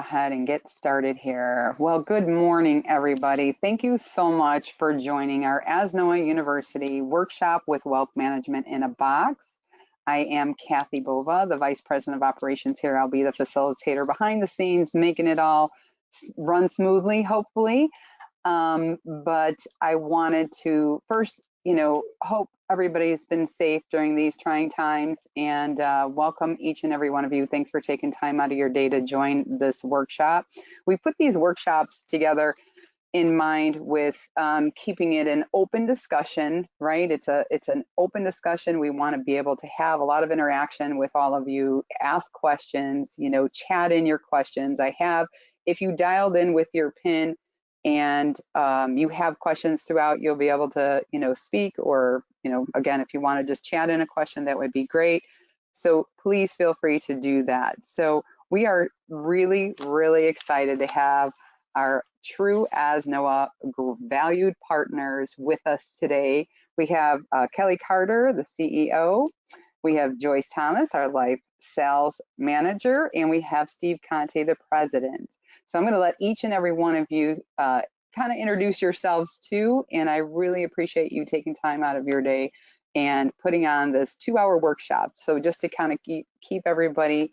ahead and get started here. Well, good morning, everybody. Thank you so much for joining our ASNOA University workshop with Wealth Management in a Box. I am Kathy Bova, the Vice President of Operations here. I'll be the facilitator behind the scenes, making it all run smoothly, hopefully. But I wanted to first, hope everybody's been safe during these trying times, and welcome each and every one of you. Thanks for taking time out of your day to join this workshop. We put these workshops together in mind with keeping it an open discussion, right? It's an open discussion. We want to be able to have a lot of interaction with all of you, ask questions, chat in your questions. If you dialed in with your PIN and you have questions throughout, you'll be able to, speak, or, again, if you want to just chat in a question, that would be great. So please feel free to do that. So we are really, really excited to have our true ASNOA valued partners with us today. We have Kelly Carter, the CEO. We have Joyce Thomas, our Life Sales Manager, and we have Steve Conte, the President. So I'm going to let each and every one of you kind of introduce yourselves too, and I really appreciate you taking time out of your day and putting on this 2-hour workshop. So just to kind of keep everybody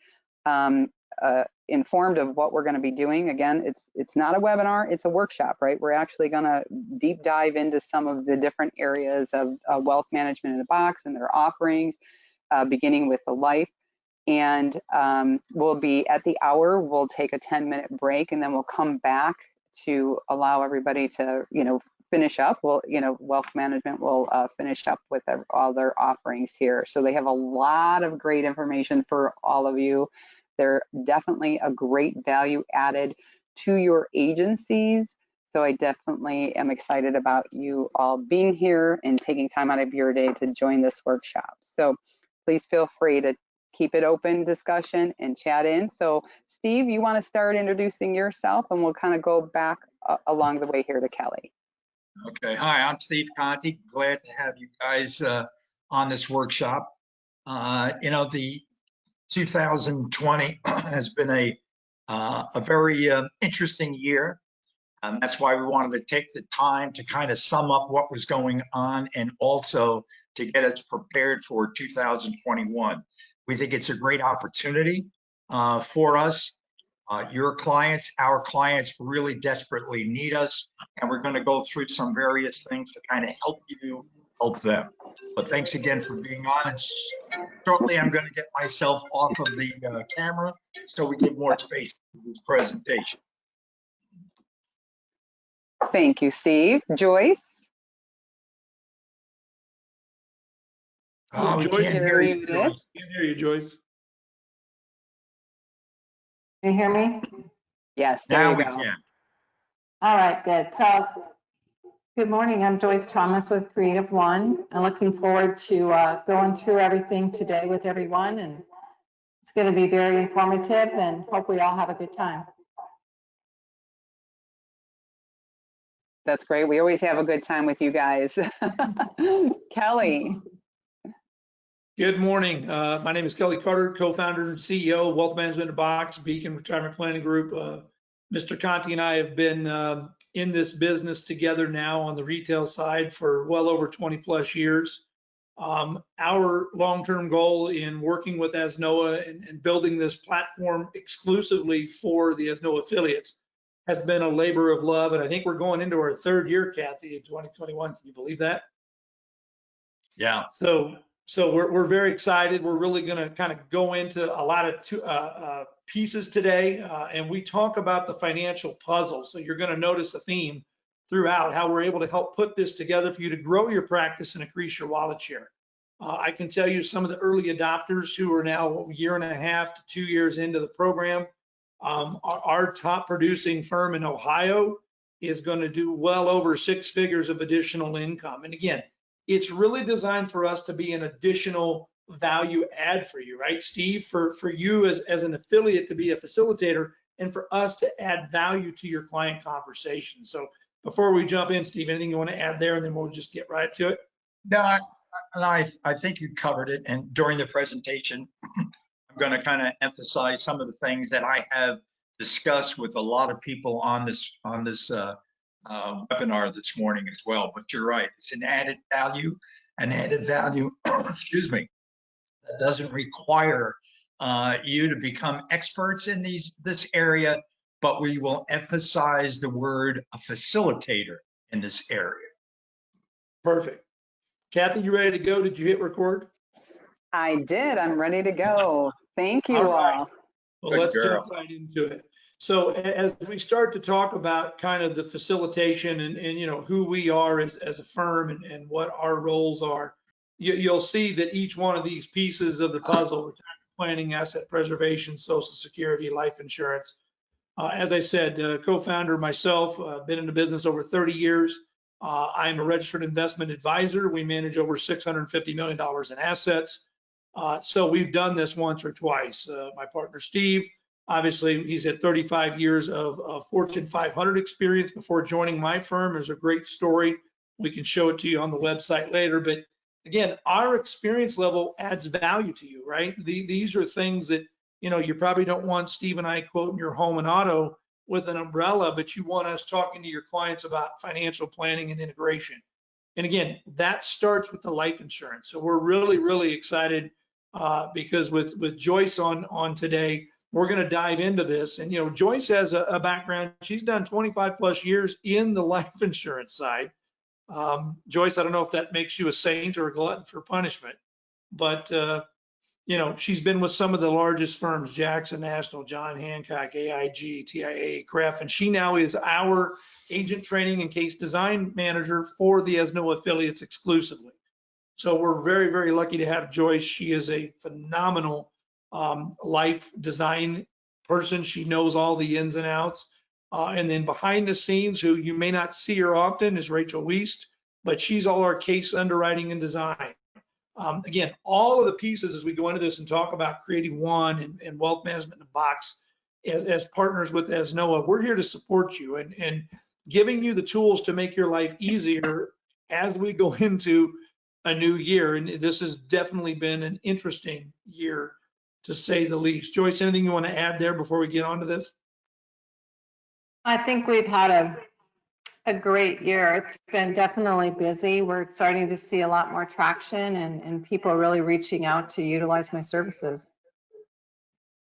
informed of what we're going to be doing. Again, it's not a webinar, it's a workshop, right? We're actually going to deep dive into some of the different areas of wealth management in a box and their offerings, beginning with the life. And we'll be at the hour, we'll take a 10-minute break, and then we'll come back to allow everybody to, finish up. Wealth management will finish up with all their offerings here. So they have a lot of great information for all of you. They're definitely a great value added to your agencies. So I definitely am excited about you all being here and taking time out of your day to join this workshop. So please feel free to keep it open discussion and chat in. So Steve, you want to start introducing yourself, and we'll kind of go back along the way here to Kelly. Okay, hi, I'm Steve Conte. Glad to have you guys on this workshop. The 2020 has been a very interesting year. That's why we wanted to take the time to kind of sum up what was going on and also to get us prepared for 2021. We think it's a great opportunity for us. Your clients, our clients really desperately need us, and we're going to go through some various things to kind of help you help them. But thanks again for being on, and shortly I'm going to get myself off of the camera so we give more space to this presentation. Thank you, Steve. Joyce? We can't hear you, Joyce. Can't hear you, Joyce. Can you hear me? Yes, now we go. can. All right, good. So, good morning. I'm Joyce Thomas with CreativeOne. I'm looking forward to going through everything today with everyone, and it's going to be very informative, and hope we all have a good time. That's great. We always have a good time with you guys. Kelly. Good morning. My name is Kelly Carter, co-founder and CEO of Wealth Management in a Box, Beacon Retirement Planning Group. Mr. Conte and I have been in this business together now on the retail side for well over 20 plus years. Our long-term goal in working with ASNOA and building this platform exclusively for the ASNOA affiliates has been a labor of love. And I think we're going into our 3rd year, Kathy, in 2021. Can you believe that? Yeah. So we're very excited. We're really going to kind of go into a lot of pieces today, and we talk about the financial puzzle. So you're going to notice a theme throughout how we're able to help put this together for you to grow your practice and increase your wallet share. I can tell you some of the early adopters who are now a year and a half to 2 years into the program. Our top producing firm in Ohio is going to do well over 6 figures of additional income. And again, it's really designed for us to be an additional value add for you, right, Steve? For you as an affiliate to be a facilitator, and for us to add value to your client conversation. So before we jump in, Steve, anything you want to add there, and then we'll just get right to it? No, I think you covered it. And during the presentation, I'm going to kind of emphasize some of the things that I have discuss with a lot of people on this webinar this morning as well. But you're right, it's an added value, excuse me, that doesn't require you to become experts in this area, but we will emphasize the word a facilitator in this area. Perfect. Kathy, you ready to go? Did you hit record? I did. I'm ready to go. Thank you All right. all. Well, Good let's girl. jump right into it. So as we start to talk about kind of the facilitation and you know, who we are as a firm and what our roles are, you'll see that each one of these pieces of the puzzle, retirement planning, asset preservation, Social Security, life insurance. As I said, co-founder myself, been in the business over 30 years. I'm a registered investment advisor. We manage over $650 million in assets. So we've done this once or twice. My partner, Steve, obviously he's had 35 years of Fortune 500 experience before joining my firm. There's a great story. We can show it to you on the website later. But again, our experience level adds value to you, right? These are things that, you know, you probably don't want Steve and I quoting your home and auto with an umbrella, but you want us talking to your clients about financial planning and integration. And again, that starts with the life insurance. So we're really, really excited because with Joyce on today, we're going to dive into this. And, you know, Joyce has a background. She's done 25 plus years in the life insurance side. Joyce, I don't know if that makes you a saint or a glutton for punishment, but you know, she's been with some of the largest firms, Jackson National, John Hancock, AIG, TIA, Kraft, and she now is our agent training and case design manager for the ASNOA affiliates exclusively. So we're very, very lucky to have Joyce. She is a phenomenal life design person. She knows all the ins and outs. And then behind the scenes, who you may not see her often, is Rachel Wiest, but she's all our case underwriting and design. Again, all of the pieces as we go into this and talk about CreativeOne and wealth management in a box as partners with ASNOA, we're here to support you and giving you the tools to make your life easier as we go into a new year. And this has definitely been an interesting year, to say the least. Joyce, anything you want to add there before we get on to this? I think we've had a great year. It's been definitely busy. We're starting to see a lot more traction and people are really reaching out to utilize my services.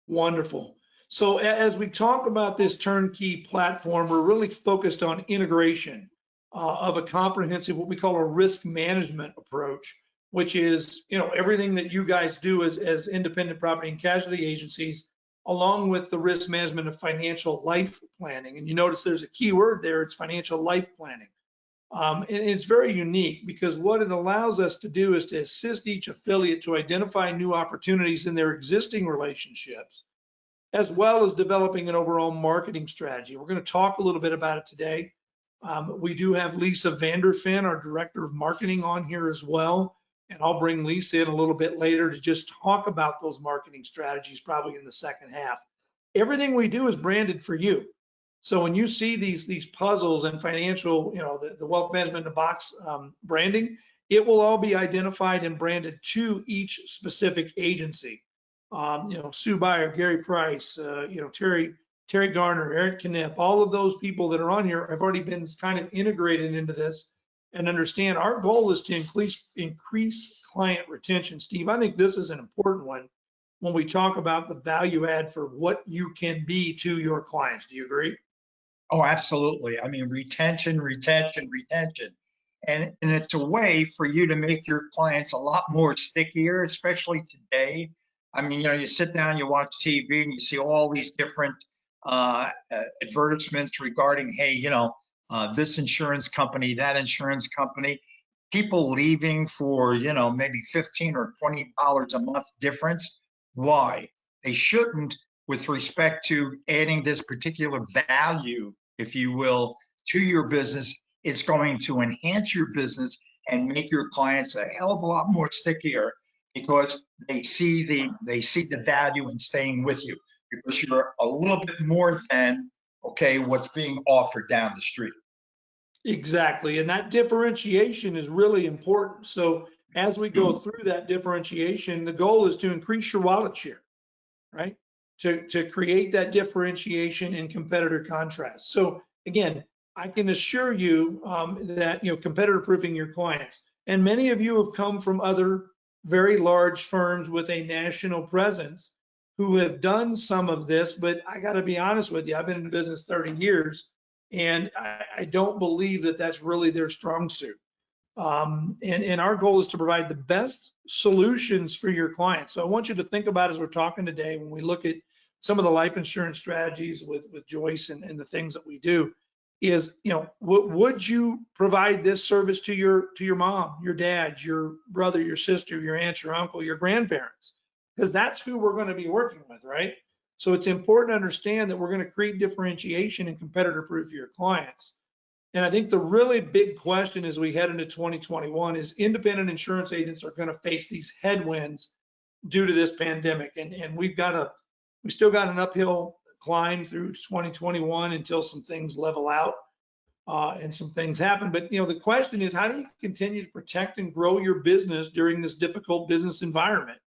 Wonderful. So as we talk about this turnkey platform, we're really focused on integration of a comprehensive, what we call a risk management approach, which is, you know, everything that you guys do as independent property and casualty agencies, along with the risk management of financial life planning. And you notice there's a key word there, it's financial life planning. And it's very unique because what it allows us to do is to assist each affiliate to identify new opportunities in their existing relationships, as well as developing an overall marketing strategy. We're going to talk a little bit about it today. We do have Lisa Vanderfin, our Director of Marketing, on here as well. And I'll bring Lisa in a little bit later to just talk about those marketing strategies, probably in the second half. Everything we do is branded for you. So when you see these puzzles and financial, you know, the wealth management in a box branding, it will all be identified and branded to each specific agency. You know, Sue Byer, Gary Price, you know, Terry Garner, Eric Knipp, all of those people that are on here have already been kind of integrated into this and understand our goal is to increase client retention. Steve, I think this is an important one when we talk about the value add for what you can be to your clients. Do you agree? Oh, absolutely. I mean, retention. And it's a way for you to make your clients a lot more stickier, especially today. I mean, you know, you sit down, you watch TV, and you see all these different advertisements regarding, hey, you know, this insurance company, that insurance company, people leaving for, you know, maybe $15 or $20 a month difference. Why? They shouldn't, with respect to adding this particular value, if you will, to your business. It's going to enhance your business and make your clients a hell of a lot more stickier because they see the value in staying with you because you're a little bit more than, okay, what's being offered down the street. Exactly. And that differentiation is really important. So as we go through that differentiation, the goal is to increase your wallet share, right? to create that differentiation and competitor contrast. So again, I can assure you that, competitor proofing your clients. And many of you have come from other very large firms with a national presence who have done some of this, but I got to be honest with you, I've been in business 30 years, and I don't believe that that's really their strong suit. And our goal is to provide the best solutions for your clients. So I want you to think about, as we're talking today, when we look at some of the life insurance strategies with Joyce and the things that we do, is, would you provide this service to your mom, your dad, your brother, your sister, your aunt, your uncle, your grandparents? Because that's who we're going to be working with, right? So it's important to understand that we're going to create differentiation and competitor proof for your clients. And I think the really big question as we head into 2021 is independent insurance agents are going to face these headwinds due to this pandemic. And we still got an uphill climb through 2021 until some things level out and some things happen. But the question is, how do you continue to protect and grow your business during this difficult business environment,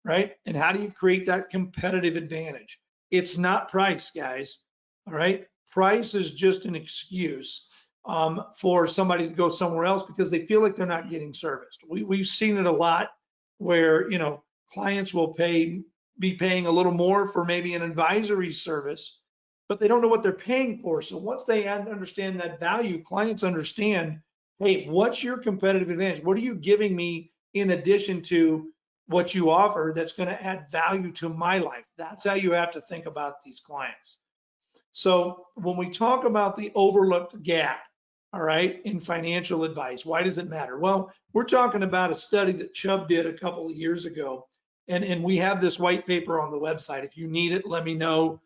right? And how do you create that competitive advantage? It's not price, guys. All right. Price is just an excuse for somebody to go somewhere else because they feel like they're not getting serviced. We've seen it a lot where, clients will be paying a little more for maybe an advisory service, but they don't know what they're paying for. So once they understand that value, clients understand, hey, what's your competitive advantage? What are you giving me in addition to what you offer that's going to add value to my life? That's how you have to think about these clients. So when we talk about the overlooked gap, all right, in financial advice, why does it matter? Well, we're talking about a study that Chubb did a couple of years ago, and we have this white paper on the website. If you need it, let me know.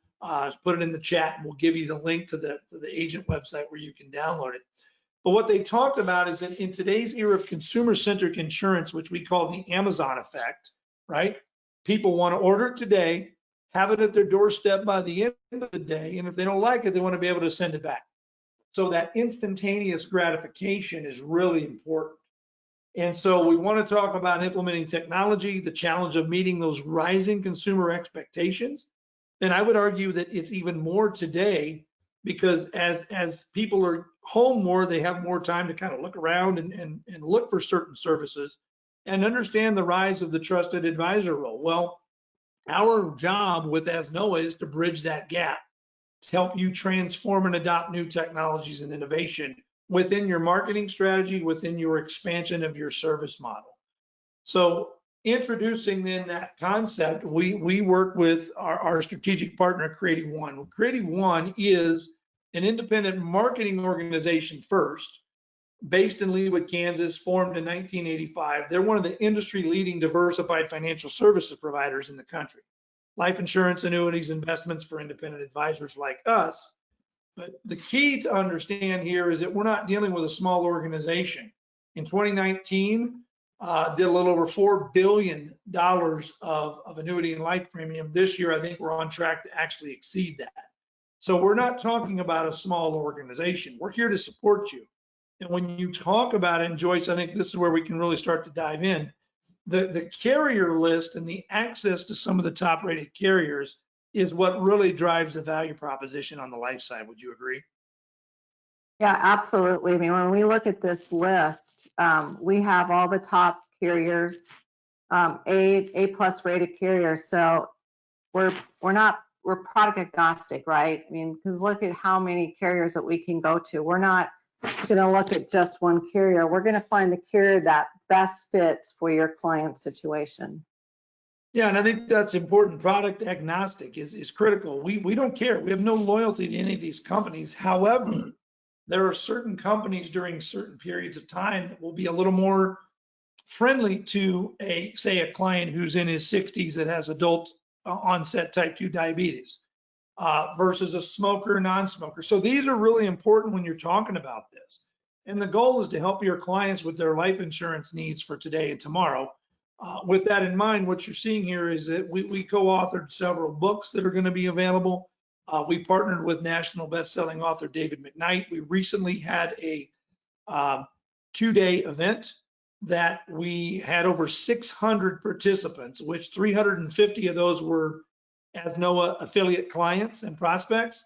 Put it in the chat, and we'll give you the link to the agent website where you can download it. But what they talked about is that in today's era of consumer-centric insurance, which we call the Amazon effect, right? People want to order it today, have it at their doorstep by the end of the day, and if they don't like it, they want to be able to send it back. So that instantaneous gratification is really important. And so we want to talk about implementing technology, the challenge of meeting those rising consumer expectations. And I would argue that it's even more today because as people are home more, they have more time to kind of look around and look for certain services and understand the rise of the trusted advisor role. Well, our job with ASNOA is to bridge that gap, to help you transform and adopt new technologies and innovation within your marketing strategy, within your expansion of your service model. So introducing then that concept, we work with our strategic partner, CreativeOne. CreativeOne is an independent marketing organization first, based in Leawood, Kansas, formed in 1985. They're one of the industry-leading diversified financial services providers in the country. Life insurance, annuities, investments for independent advisors like us. But the key to understand here is that we're not dealing with a small organization. In 2019, did a little over $4 billion of annuity and life premium. This year, I think we're on track to actually exceed that. So we're not talking about a small organization. We're here to support you. And when you talk about it, and Joyce, I think this is where we can really start to dive in. The carrier list and the access to some of the top rated carriers is what really drives the value proposition on the life side. Would you agree? Yeah, absolutely. I mean, when we look at this list, we have all the top carriers, A+ rated carriers. So we're product agnostic, right? I mean, because look at how many carriers that we can go to. We're not going to look at just one carrier. We're going to find the carrier that best fits for your client situation. Yeah, and I think that's important. Product agnostic is critical. We don't care. We have no loyalty to any of these companies. However, there are certain companies during certain periods of time that will be a little more friendly to say a client who's in his 60s that has adult onset type 2 diabetes versus a smoker, non-smoker. So these are really important when you're talking about this. And the goal is to help your clients with their life insurance needs for today and tomorrow. With that in mind, what you're seeing here is that we co-authored several books that are going to be available. We partnered with national best-selling author David McKnight. We recently had a 2-day event that we had over 600 participants, which 350 of those were ASNOA affiliate clients and prospects,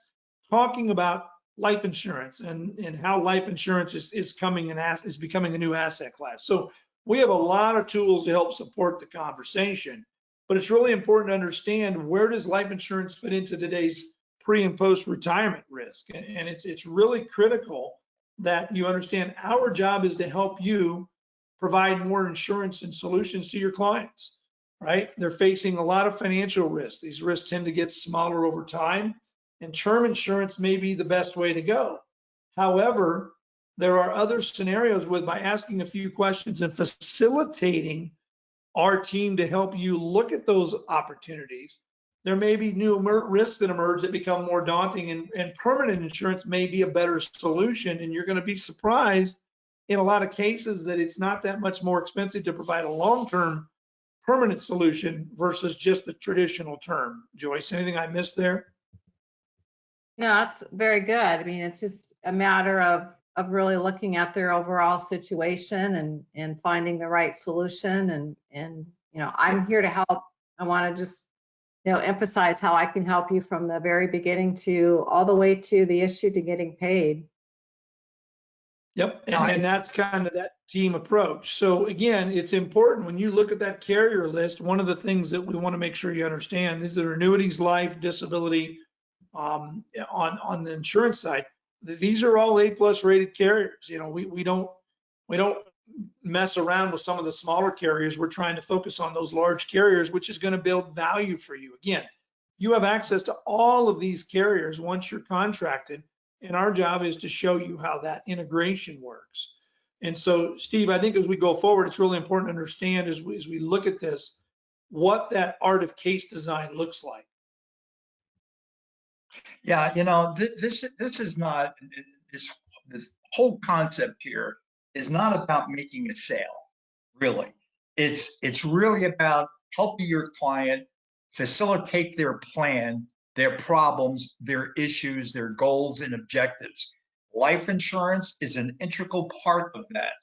talking about life insurance and how life insurance is becoming a new asset class. So we have a lot of tools to help support the conversation, but it's really important to understand, where does life insurance fit into today's pre and post retirement risk? And it's really critical that you understand our job is to help you provide more insurance and solutions to your clients, right? They're facing a lot of financial risks. These risks tend to get smaller over time, and term insurance may be the best way to go. However, there are other scenarios with, by asking a few questions and facilitating our team to help you look at those opportunities, there may be new risks that emerge that become more daunting, and permanent insurance may be a better solution. And you're going to be surprised in a lot of cases that it's not that much more expensive to provide a long-term permanent solution versus just the traditional term. Joyce, anything I missed there? No, that's very good. I mean, it's just a matter of really looking at their overall situation and finding the right solution. And you know, I'm here to help. I want to just, you know, emphasize how I can help you from the very beginning to all the way to the issue to getting paid. Yep, and that's kind of that team approach. So again, it's important when you look at that carrier list, one of the things that we want to make sure you understand is that annuities, life, disability, on the insurance side, these are all A+ rated carriers. You know, we don't mess around with some of the smaller carriers. We're trying to focus on those large carriers, which is going to build value for you. Again, you have access to all of these carriers once you're contracted, and our job is to show you how that integration works. And so, Steve, I think as we go forward, it's really important to understand as we look at this, what that art of case design looks like. Yeah, you know, this is not, this whole concept here is not about making a sale, really. It's really about helping your client facilitate their plan, their problems, their issues, their goals and objectives. Life insurance is an integral part of that.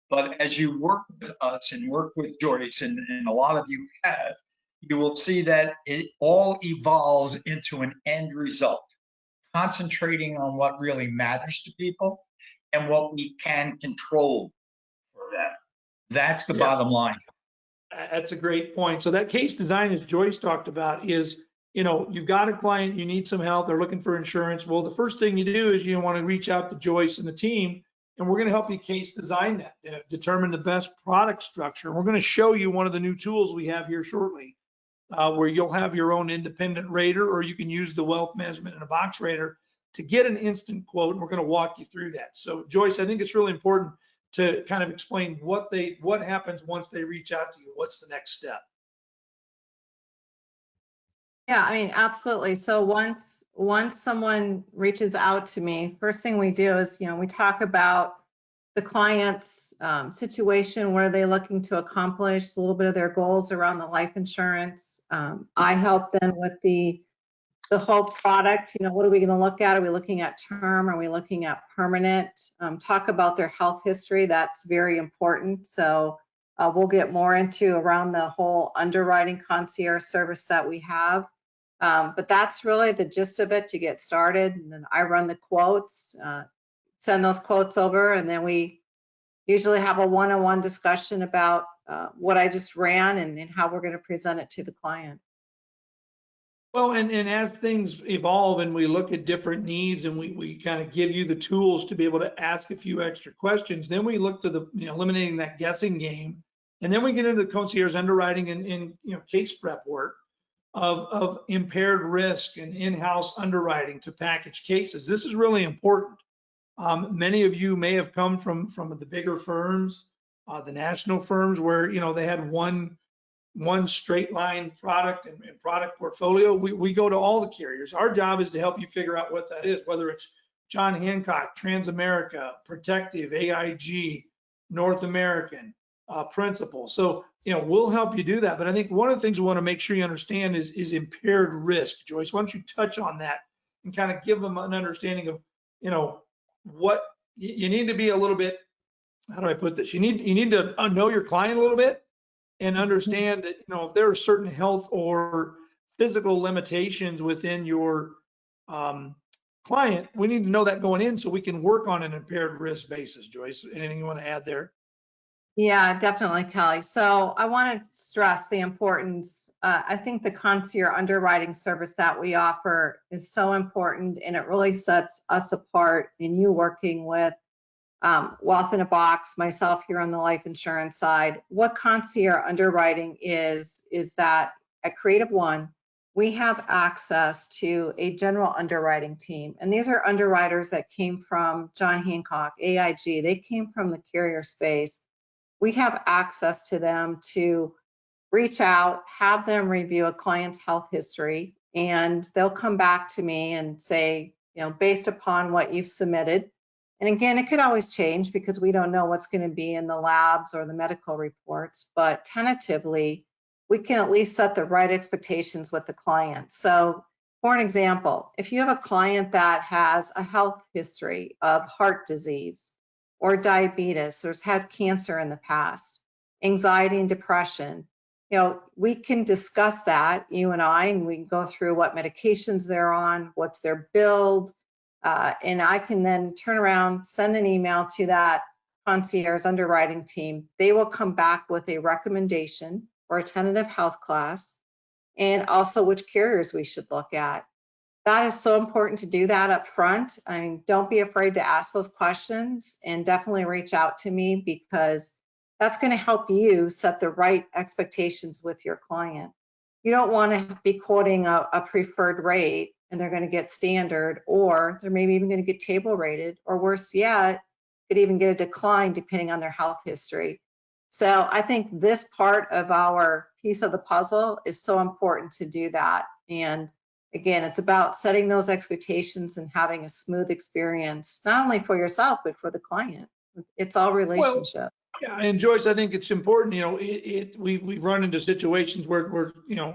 But as you work with us and work with Joyce, and a lot of you have, you will see that it all evolves into an end result, concentrating on what really matters to people and what we can control for them. That's the bottom line. That's a great point. So that case design, as Joyce talked about, is, you know, you've got a client, you need some help, they're looking for insurance. Well, the first thing you do is you want to reach out to Joyce and the team, and we're going to help you case design that, determine the best product structure. We're going to show you one of the new tools we have here shortly, where you'll have your own independent rater, or you can use the wealth management in a box rater to get an instant quote. And we're going to walk you through that. So Joyce, I think it's really important to kind of explain what happens once they reach out to you. What's the next step? Yeah, I mean, absolutely. So once someone reaches out to me, first thing we do is, you know, we talk about the client's situation, what are they looking to accomplish, a little bit of their goals around the life insurance. I help them with the whole product. You know, what are we going to look at? Are we looking at term? Are we looking at permanent? Talk about their health history. That's very important. So we'll get more into around the whole underwriting concierge service that we have. But that's really the gist of it to get started. And then I run the quotes, send those quotes over, and then we usually have a one-on-one discussion about what I just ran and how we're going to present it to the client. Well, and as things evolve and we look at different needs, and we kind of give you the tools to be able to ask a few extra questions, then we look to the, you know, eliminating that guessing game. And then we get into the concierge underwriting and you know, case prep work of impaired risk and in-house underwriting to package cases. This is really important. Many of you may have come from the bigger firms, the national firms, where, you know, they had one straight line product and product portfolio. We go to all the carriers. Our job is to help you figure out what that is, whether it's John Hancock, Transamerica, Protective, AIG, North American, Principal. So, you know, we'll help you do that. But I think one of the things we want to make sure you understand is impaired risk. Joyce, why don't you touch on that and kind of give them an understanding of, you know, what you need to be a little bit, how do I put this? You need to know your client a little bit and understand that, you know, if there are certain health or physical limitations within your client, we need to know that going in so we can work on an impaired risk basis. Joyce, anything you want to add there? Yeah, definitely, Kelly. So I want to stress the importance. I think the concierge underwriting service that we offer is so important, and it really sets us apart in you working with Wealth in a Box, myself here on the life insurance side. What concierge underwriting is that at CreativeOne, we have access to a general underwriting team. And these are underwriters that came from John Hancock, AIG. They came from the carrier space. We have access to them to reach out, have them review a client's health history, and they'll come back to me and say, based upon what you've submitted. And again, it could always change because we don't know what's going to be in the labs or the medical reports, but tentatively, we can at least set the right expectations with the client. So for an example, if you have a client that has a health history of heart disease or diabetes, or has had cancer in the past, anxiety and depression, we can discuss that, you and I, and we can go through what medications they're on, what's their build, and I can then turn around, send an email to that concierge underwriting team. They will come back with a recommendation or a tentative health class, and also which carriers we should look at. That is so important to do that up front. I mean, don't be afraid to ask those questions, and definitely reach out to me, because that's going to help you set the right expectations with your client. You don't want to be quoting a preferred rate and they're going to get standard, or they're maybe even going to get table rated, or worse yet, could even get a decline depending on their health history. So I think this part of our piece of the puzzle is so important to do that. And again, it's about setting those expectations and having a smooth experience, not only for yourself, but for the client. It's all relationship. Yeah, and Joyce, I think it's important, we've run into situations where we're,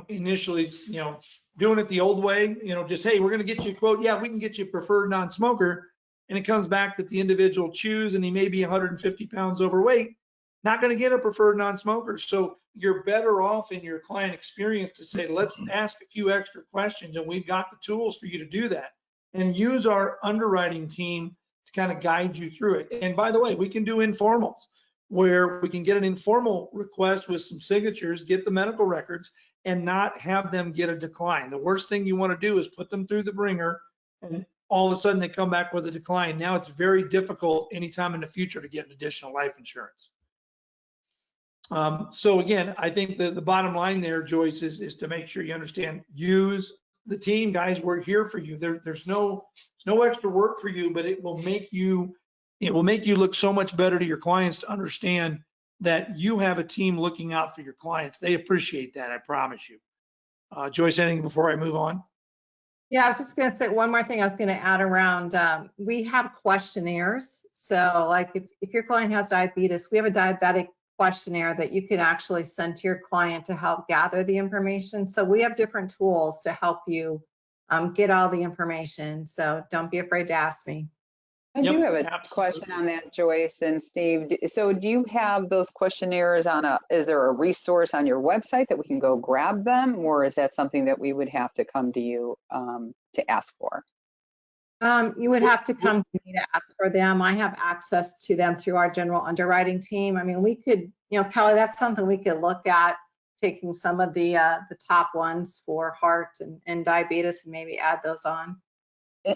initially, doing it the old way, just, hey, we're going to get you a quote. Yeah, we can get you a preferred non-smoker. And it comes back that the individual chews and he may be 150 pounds overweight, not going to get a preferred non-smoker. So you're better off in your client experience to say, let's ask a few extra questions, and we've got the tools for you to do that, and use our underwriting team to kind of guide you through it. And by the way, we can do informals where we can get an informal request with some signatures, get the medical records, and not have them get a decline. The worst thing you want to do is put them through the ringer and all of a sudden they come back with a decline. Now it's very difficult anytime in the future to get an additional life insurance. So again, I think the bottom line there, Joyce, is to make sure you understand, use the team, guys. We're here for you. There's no extra work for you, but it will make you look so much better to your clients to understand that you have a team looking out for your clients. They appreciate that, I promise you. Joyce, anything before I move on? Yeah, I was just going to say one more thing I was going to add around. We have questionnaires. So like if your client has diabetes, we have a diabetic questionnaire that you can actually send to your client to help gather the information. So we have different tools to help you get all the information. So don't be afraid to ask me. I do have a Absolutely. question on that, Joyce and Steve. So do you have those questionnaires is there a resource on your website that we can go grab them, or is that something that we would have to come to you to ask for? You would have to come to me to ask for them. I have access to them through our general underwriting team. I mean, we could, Kelly, that's something we could look at, taking some of the top ones for heart and diabetes and maybe add those on.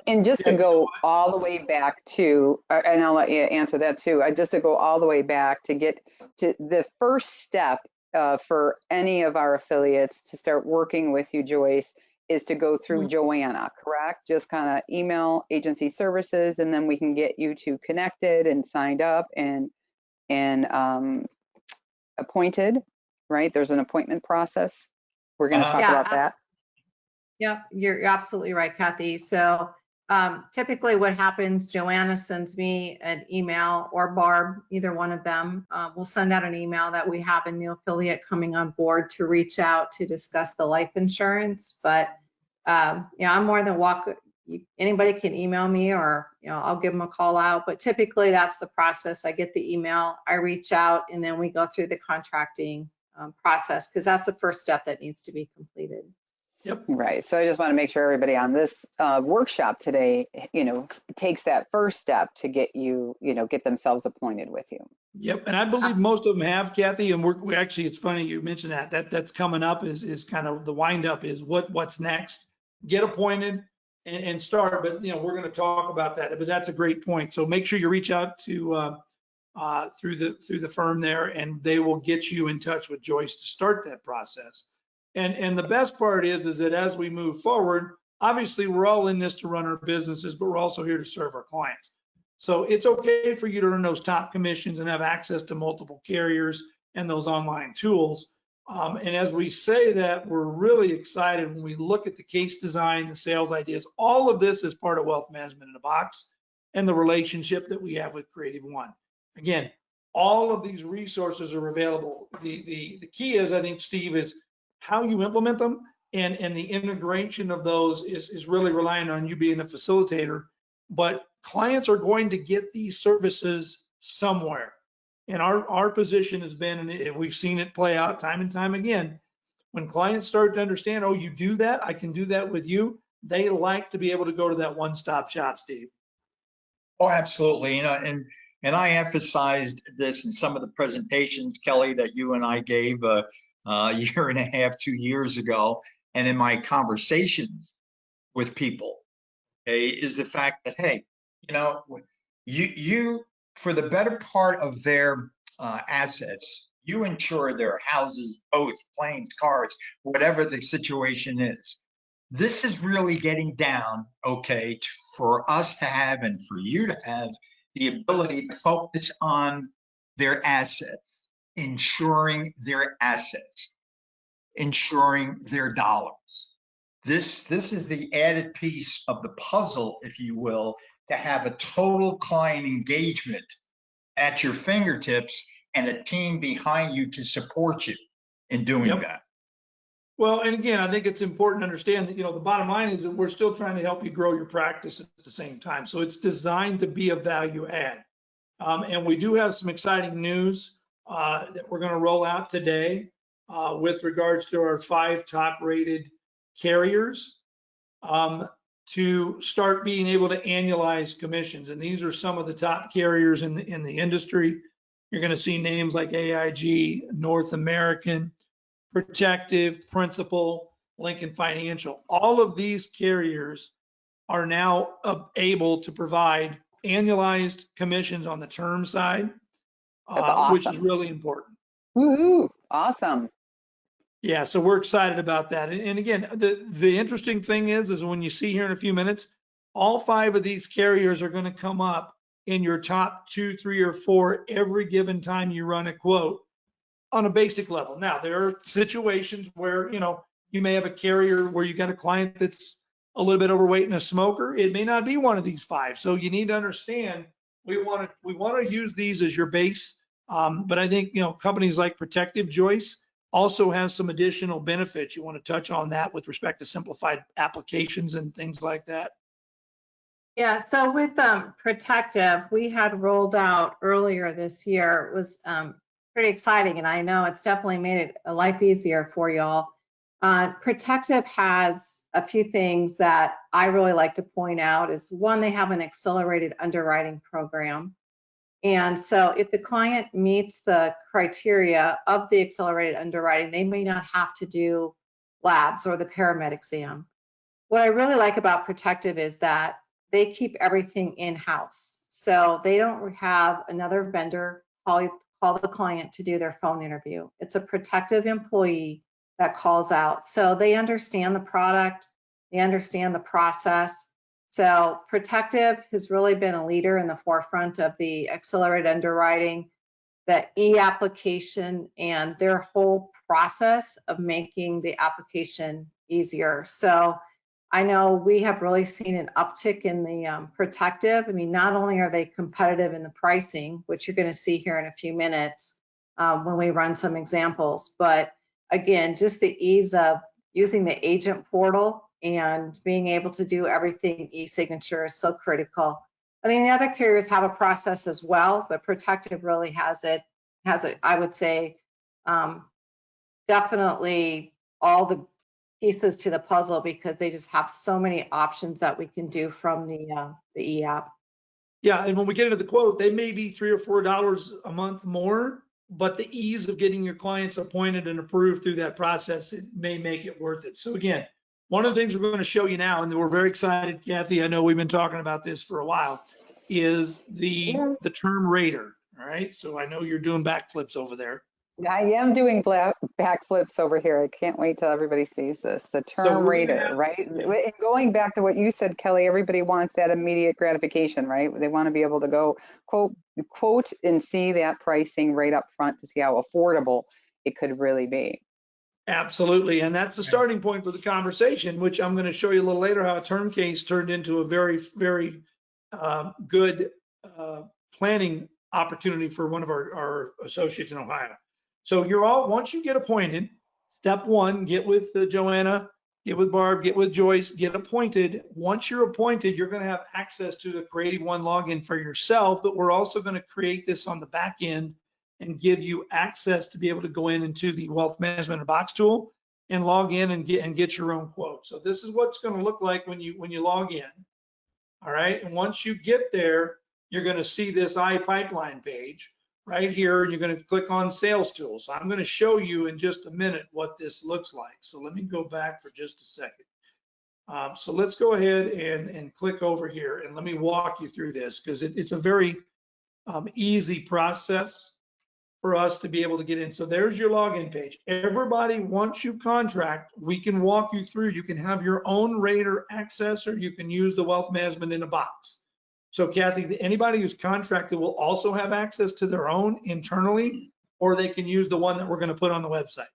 And just to go all the way back to, and I'll let you answer that too, just to go all the way back to get to the first step for any of our affiliates to start working with you, Joyce, is to go through Joanna, correct? Just kind of email agency services, and then we can get you two connected and signed up and appointed, right? There's an appointment process. We're going to talk about that. Yep, you're absolutely right, Kathy. So typically what happens, Joanna sends me an email, or Barb, either one of them, will send out an email that we have a new affiliate coming on board to reach out to discuss the life insurance. But I'm more than welcome. Anybody can email me, or I'll give them a call out. But typically that's the process. I get the email, I reach out, and then we go through the contracting process, because that's the first step that needs to be completed. Yep. Right. So I just want to make sure everybody on this workshop today, takes that first step to get get themselves appointed with you. Yep. And I believe most of them have, Kathy. And we actually, it's funny you mentioned that's coming up is kind of the wind up is what's next. Get appointed and start. But we're going to talk about that. But that's a great point. So make sure you reach out to through the firm there, and they will get you in touch with Joyce to start that process. And the best part is that as we move forward, obviously we're all in this to run our businesses, but we're also here to serve our clients. So it's okay for you to earn those top commissions and have access to multiple carriers and those online tools. And as we say that, we're really excited when we look at the case design, the sales ideas. All of this is part of Wealth Management in a Box and the relationship that we have with CreativeOne. Again, all of these resources are available. The key is, I think, Steve, is how you implement them, and the integration of those is really relying on you being a facilitator. But clients are going to get these services somewhere. And our position has been, and we've seen it play out time and time again, when clients start to understand, oh, you do that, I can do that with you, they like to be able to go to that one-stop shop, Steve. Oh, absolutely. And I emphasized this in some of the presentations, Kelly, that you and I gave a year and a half, 2 years ago, and in my conversations with people, okay, is the fact that, hey, you for the better part of their assets, you insure their houses, boats, planes, cars, whatever the situation is. This is really getting down, okay, for us to have and for you to have the ability to focus on their assets, insuring their assets, insuring their dollars. This is the added piece of the puzzle, if you will, to have a total client engagement at your fingertips and a team behind you to support you in doing that. Well, and again, I think it's important to understand that, the bottom line is that we're still trying to help you grow your practice at the same time. So it's designed to be a value add. And we do have some exciting news that we're going to roll out today with regards to our 5 top rated carriers to start being able to annualize commissions. And these are some of the top carriers in the industry. You're going to see names like AIG, North American, Protective, Principal, Lincoln Financial. All of these carriers are now able to provide annualized commissions on the term side, That's awesome. which is really important. Woohoo! Awesome. Yeah, so we're excited about that. And again, the interesting thing is when you see here in a few minutes, all 5 of these carriers are going to come up in your top 2, 3, or 4 every given time you run a quote on a basic level. Now, there are situations where, you may have a carrier where you got a client that's a little bit overweight and a smoker. It may not be one of these 5. So you need to understand, we want to use these as your base. But I think, companies like Protective, Joyce, also has some additional benefits. You want to touch on that with respect to simplified applications and things like that? Yeah, so with Protective, we had rolled out earlier this year. It was pretty exciting, and I know it's definitely made it a life easier for y'all. Protective has a few things that I really like to point out. Is one, they have an accelerated underwriting program. And so if the client meets the criteria of the accelerated underwriting, they may not have to do labs or the paramed exam. What I really like about Protective is that they keep everything in-house. So they don't have another vendor call the client to do their phone interview. It's a Protective employee that calls out. So they understand the product, they understand the process. So Protective has really been a leader in the forefront of the accelerated underwriting, the e-application, and their whole process of making the application easier. So I know we have really seen an uptick in the Protective. I mean, not only are they competitive in the pricing, which you're going to see here in a few minutes when we run some examples, but again, just the ease of using the agent portal and being able to do everything e-signature is so critical. I think the other carriers have a process as well, but Protective really has it, I would say, definitely all the pieces to the puzzle because they just have so many options that we can do from the e-app. Yeah, and when we get into the quote, they may be $3 or $4 a month more, but the ease of getting your clients appointed and approved through that process, it may make it worth it. So again, one of the things we're going to show you now, and we're very excited, Kathy, I know we've been talking about this for a while, is the term rater. All right, so I know you're doing backflips over there. I am doing backflips over here. I can't wait till everybody sees this. The So term we're gonna rater, have- right? yeah. And going back to what you said, Kelly, everybody wants that immediate gratification, right? They want to be able to go quote and see that pricing right up front to see how affordable it could really be. Absolutely, and that's the starting point for the conversation, which I'm going to show you a little later how a term case turned into a very, very good planning opportunity for one of our associates in Ohio. So once you get appointed, step one, get with Joanna, get with Barb, get with Joyce, get appointed. Once you're appointed, you're going to have access to the CreativeOne login for yourself, but we're also going to create this on the back end and give you access to be able to go into the wealth management box tool and log in and get your own quote. So this is what it's going to look like when you log in. All right, and once you get there, you're going to see this iPipeline page right here. You're going to click on Sales Tools. So I'm going to show you in just a minute what this looks like. So let me go back for just a second. So let's go ahead and click over here and let me walk you through this because it's a very easy process for us to be able to get in. So there's your login page. Everybody, once you contract, we can walk you through. You can have your own rater access, or you can use the wealth management in a box. So Kathy, anybody who's contracted will also have access to their own internally, or they can use the one that we're going to put on the website.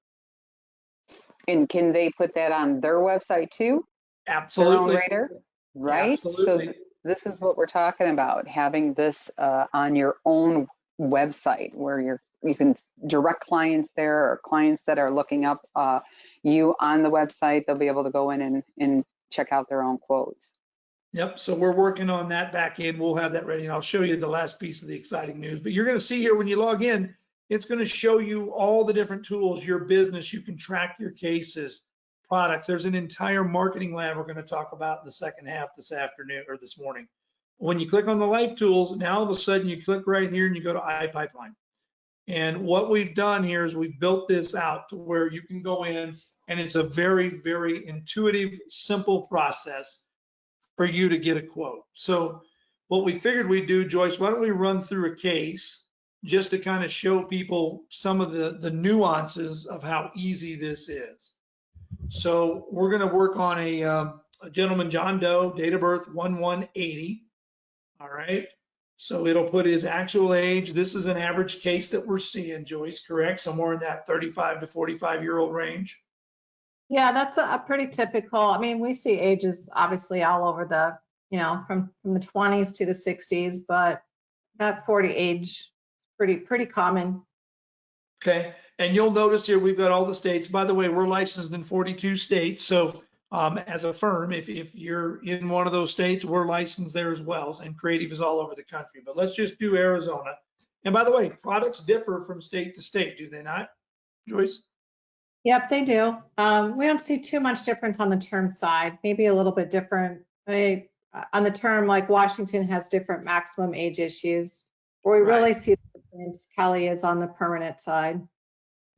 And can they put that on their website too? Absolutely. Their own rater, right? Absolutely. So this is what we're talking about, having this on your own website where you can direct clients there, or clients that are looking up you on the website, they'll be able to go in and check out their own quotes. Yep, so we're working on that back end. We'll have that ready, and I'll show you the last piece of the exciting news. But you're going to see here when you log in, it's going to show you all the different tools, your business. You can track your cases, products. There's an entire marketing lab we're going to talk about in the second half this afternoon or this morning. When you click on the life tools, now all of a sudden you click right here and you go to iPipeline. And what we've done here is we've built this out to where you can go in, and it's a very, very intuitive, simple process for you to get a quote. So what we figured we'd do, Joyce, why don't we run through a case just to kind of show people some of the nuances of how easy this is. So we're going to work on a gentleman, John Doe, date of birth 1180. All right. So it'll put his actual age. This is an average case that we're seeing, Joyce, correct? Somewhere in that 35 to 45-year-old range. Yeah, that's a pretty typical. I mean, we see ages obviously all over the, from the 20s to the 60s, but that 40 age, pretty common. Okay, and you'll notice here we've got all the states. By the way, we're licensed in 42 states. So as a firm, if you're in one of those states, we're licensed there as well. And Creative is all over the country. But let's just do Arizona. And by the way, products differ from state to state, do they not, Joyce? Yep, they do. We don't see too much difference on the term side, maybe a little bit different. On the term, like Washington has different maximum age issues. Where we really see the difference, Kelly, is on the permanent side.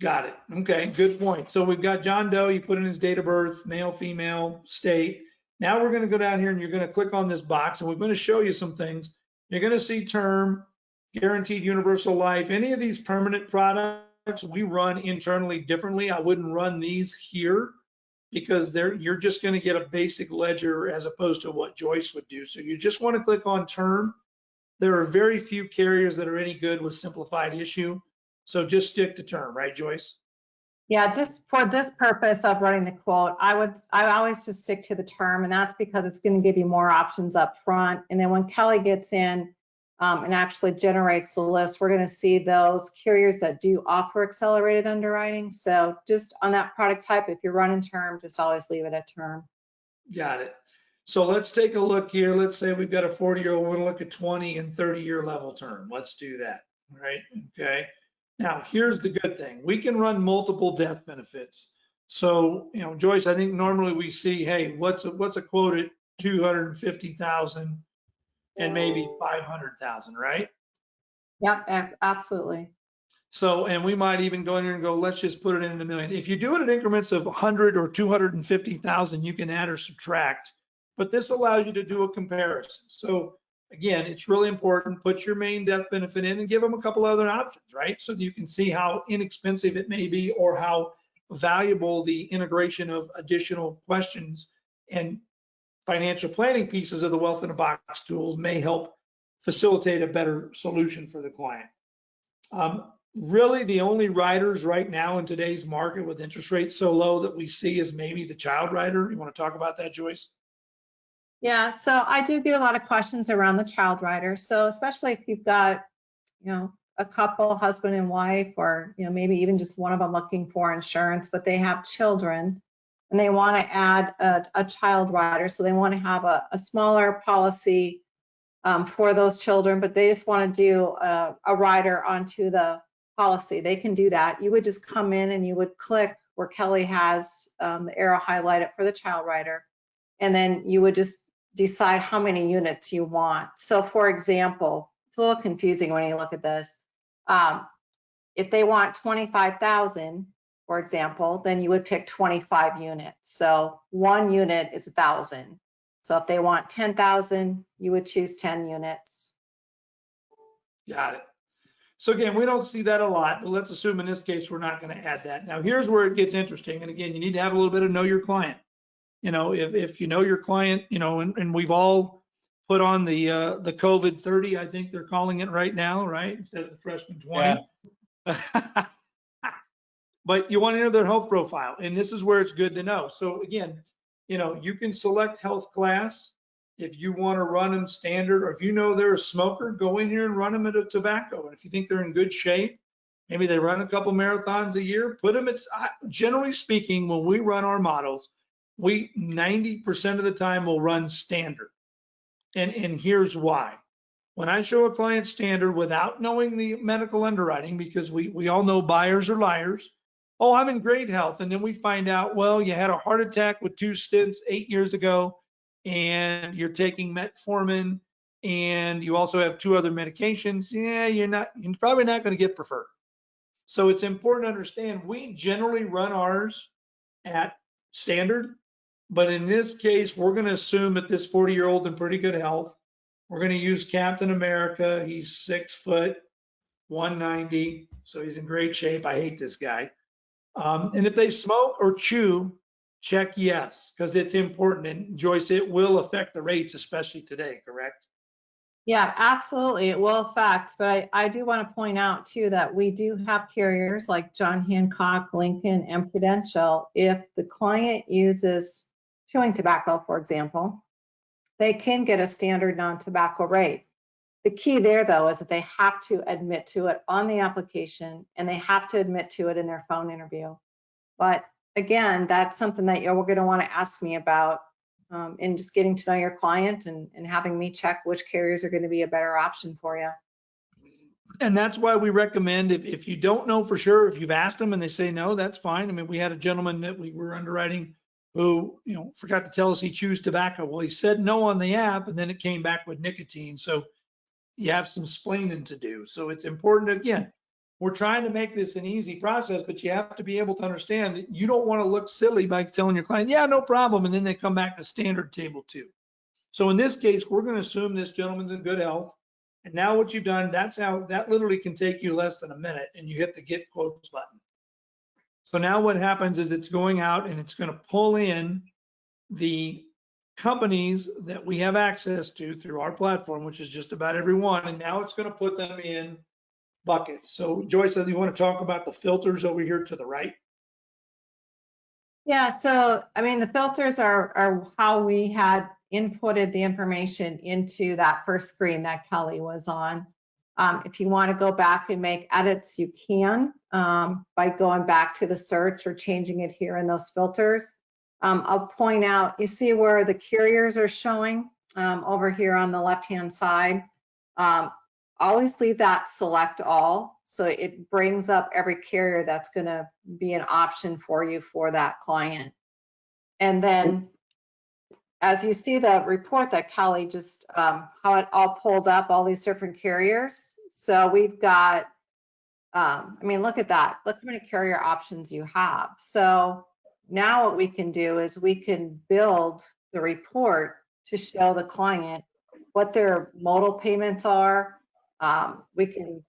Got it. Okay, good point. So we've got John Doe, you put in his date of birth, male, female, state. Now we're going to go down here and you're going to click on this box and we're going to show you some things. You're going to see term, guaranteed universal life. Any of these permanent products we run internally differently. I wouldn't run these here because you're just going to get a basic ledger as opposed to what Joyce would do. So you just want to click on term. There are very few carriers that are any good with simplified issue. So just stick to term, right, Joyce? Yeah, just for this purpose of running the quote, I always just stick to the term, and that's because it's going to give you more options up front. And then when Kelly gets in and actually generates the list, we're going to see those carriers that do offer accelerated underwriting. So just on that product type, if you're running term, just always leave it at term. Got it. So let's take a look here. Let's say we've got a 40-year-old. We're going to look at 20 and 30-year level term. Let's do that. All right. Okay. Now, here's the good thing. We can run multiple death benefits. So, Joyce, I think normally we see, hey, what's a quote at 250,000 and maybe 500,000, right? Yep, absolutely. So, and we might even go in here and go, let's just put it in a million. If you do it in increments of 100 or 250,000, you can add or subtract, but this allows you to do a comparison. So again, it's really important, put your main death benefit in and give them a couple other options, right? So that you can see how inexpensive it may be or how valuable the integration of additional questions and financial planning pieces of the Wealth in a Box tools may help facilitate a better solution for the client. Really, the only riders right now in today's market with interest rates so low that we see is maybe the child rider. You want to talk about that, Joyce? Yeah, so I do get a lot of questions around the child rider. So especially if you've got, a couple, husband and wife, or, maybe even just one of them looking for insurance, but they have children and they want to add a child rider. So they want to have a smaller policy for those children, but they just want to do a rider onto the policy. They can do that. You would just come in and you would click where Kelly has the arrow highlighted for the child rider, and then you would just decide how many units you want. So for example, it's a little confusing when you look at this. If they want 25,000, for example, then you would pick 25 units. So 1 unit is 1,000. So if they want 10,000, you would choose 10 units. Got it. So again, we don't see that a lot, but let's assume in this case, we're not going to add that. Now, here's where it gets interesting. And again, you need to have a little bit of know your client. If you know your client, and we've all put on the COVID 30, I think they're calling it right now, right? Instead of the freshman 20. Yeah. But you want to know their health profile. And this is where it's good to know. So again, you can select health class. If you want to run them standard, or if you know they're a smoker, go in here and run them at a tobacco. And if you think they're in good shape, maybe they run a couple marathons a year, put them at, generally speaking, when we run our models, we 90% of the time will run standard. And here's why. When I show a client standard without knowing the medical underwriting, because we all know buyers are liars. Oh, I'm in great health. And then we find out, well, you had a heart attack with 2 stents 8 years ago, and you're taking metformin, and you also have 2 other medications. Yeah, you're probably not going to get preferred. So it's important to understand we generally run ours at standard, but in this case, we're going to assume that this 40-year-old in pretty good health. We're going to use Captain America. He's 6 foot, 190, so he's in great shape. I hate this guy. And if they smoke or chew, check yes, because it's important. And Joyce, it will affect the rates, especially today, correct? Yeah, absolutely. It will affect, but I do want to point out too that we do have carriers like John Hancock, Lincoln, and Prudential. If the client uses chewing tobacco, for example, they can get a standard non-tobacco rate. The key there, though, is that they have to admit to it on the application, and they have to admit to it in their phone interview. But again, that's something that you're going to want to ask me about in just getting to know your client and having me check which carriers are going to be a better option for you. And that's why we recommend, if you don't know for sure, if you've asked them and they say no, that's fine. I mean, we had a gentleman that we were underwriting who, forgot to tell us he chews tobacco. Well, he said no on the app, and then it came back with nicotine. So you have some splaining to do. So it's important, again, we're trying to make this an easy process, but you have to be able to understand that you don't want to look silly by telling your client, yeah, no problem. And then they come back to standard table 2. So in this case, we're going to assume this gentleman's in good health. And now what you've done, that literally can take you less than a minute, and you hit the get quotes button. So now what happens is it's going out and it's going to pull in the companies that we have access to through our platform, which is just about every one. And now it's going to put them in buckets. So Joyce, do you want to talk about the filters over here to the right? Yeah, so I mean, the filters are how we had inputted the information into that first screen that Kelly was on. If you want to go back and make edits, you can by going back to the search or changing it here in those filters. I'll point out, you see where the carriers are showing over here on the left-hand side. always leave that select all. So it brings up every carrier that's going to be an option for you for that client. And then as you see the report that Kelly just, how it all pulled up, all these different carriers. So we've got, I mean, look at that. Look how many carrier options you have. So now what we can do is we can build the report to show the client what their modal payments are. We can,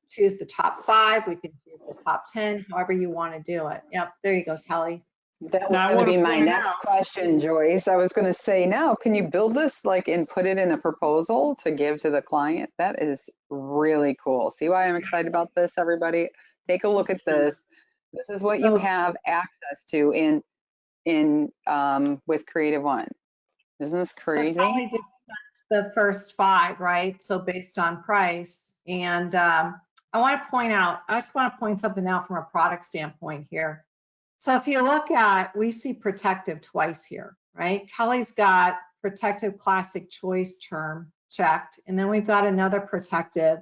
choose the top 5. We can choose the top 10, however you want to do it. Yep, there you go, Kelly. That was Now I going to want be to my point next out, question, Joyce. I was going to say, now, can you build this like and put it in a proposal to give to the client? That is really cool. See why I'm excited about this, everybody? Take a look at this. This is what you have access to in with CreativeOne. Isn't this crazy? So Kelly did the first 5, right? So based on price. And I just want to point something out from a product standpoint here. So if you look at, we see protective twice here, right? Kelly's got protective classic choice term checked, and then we've got another protective,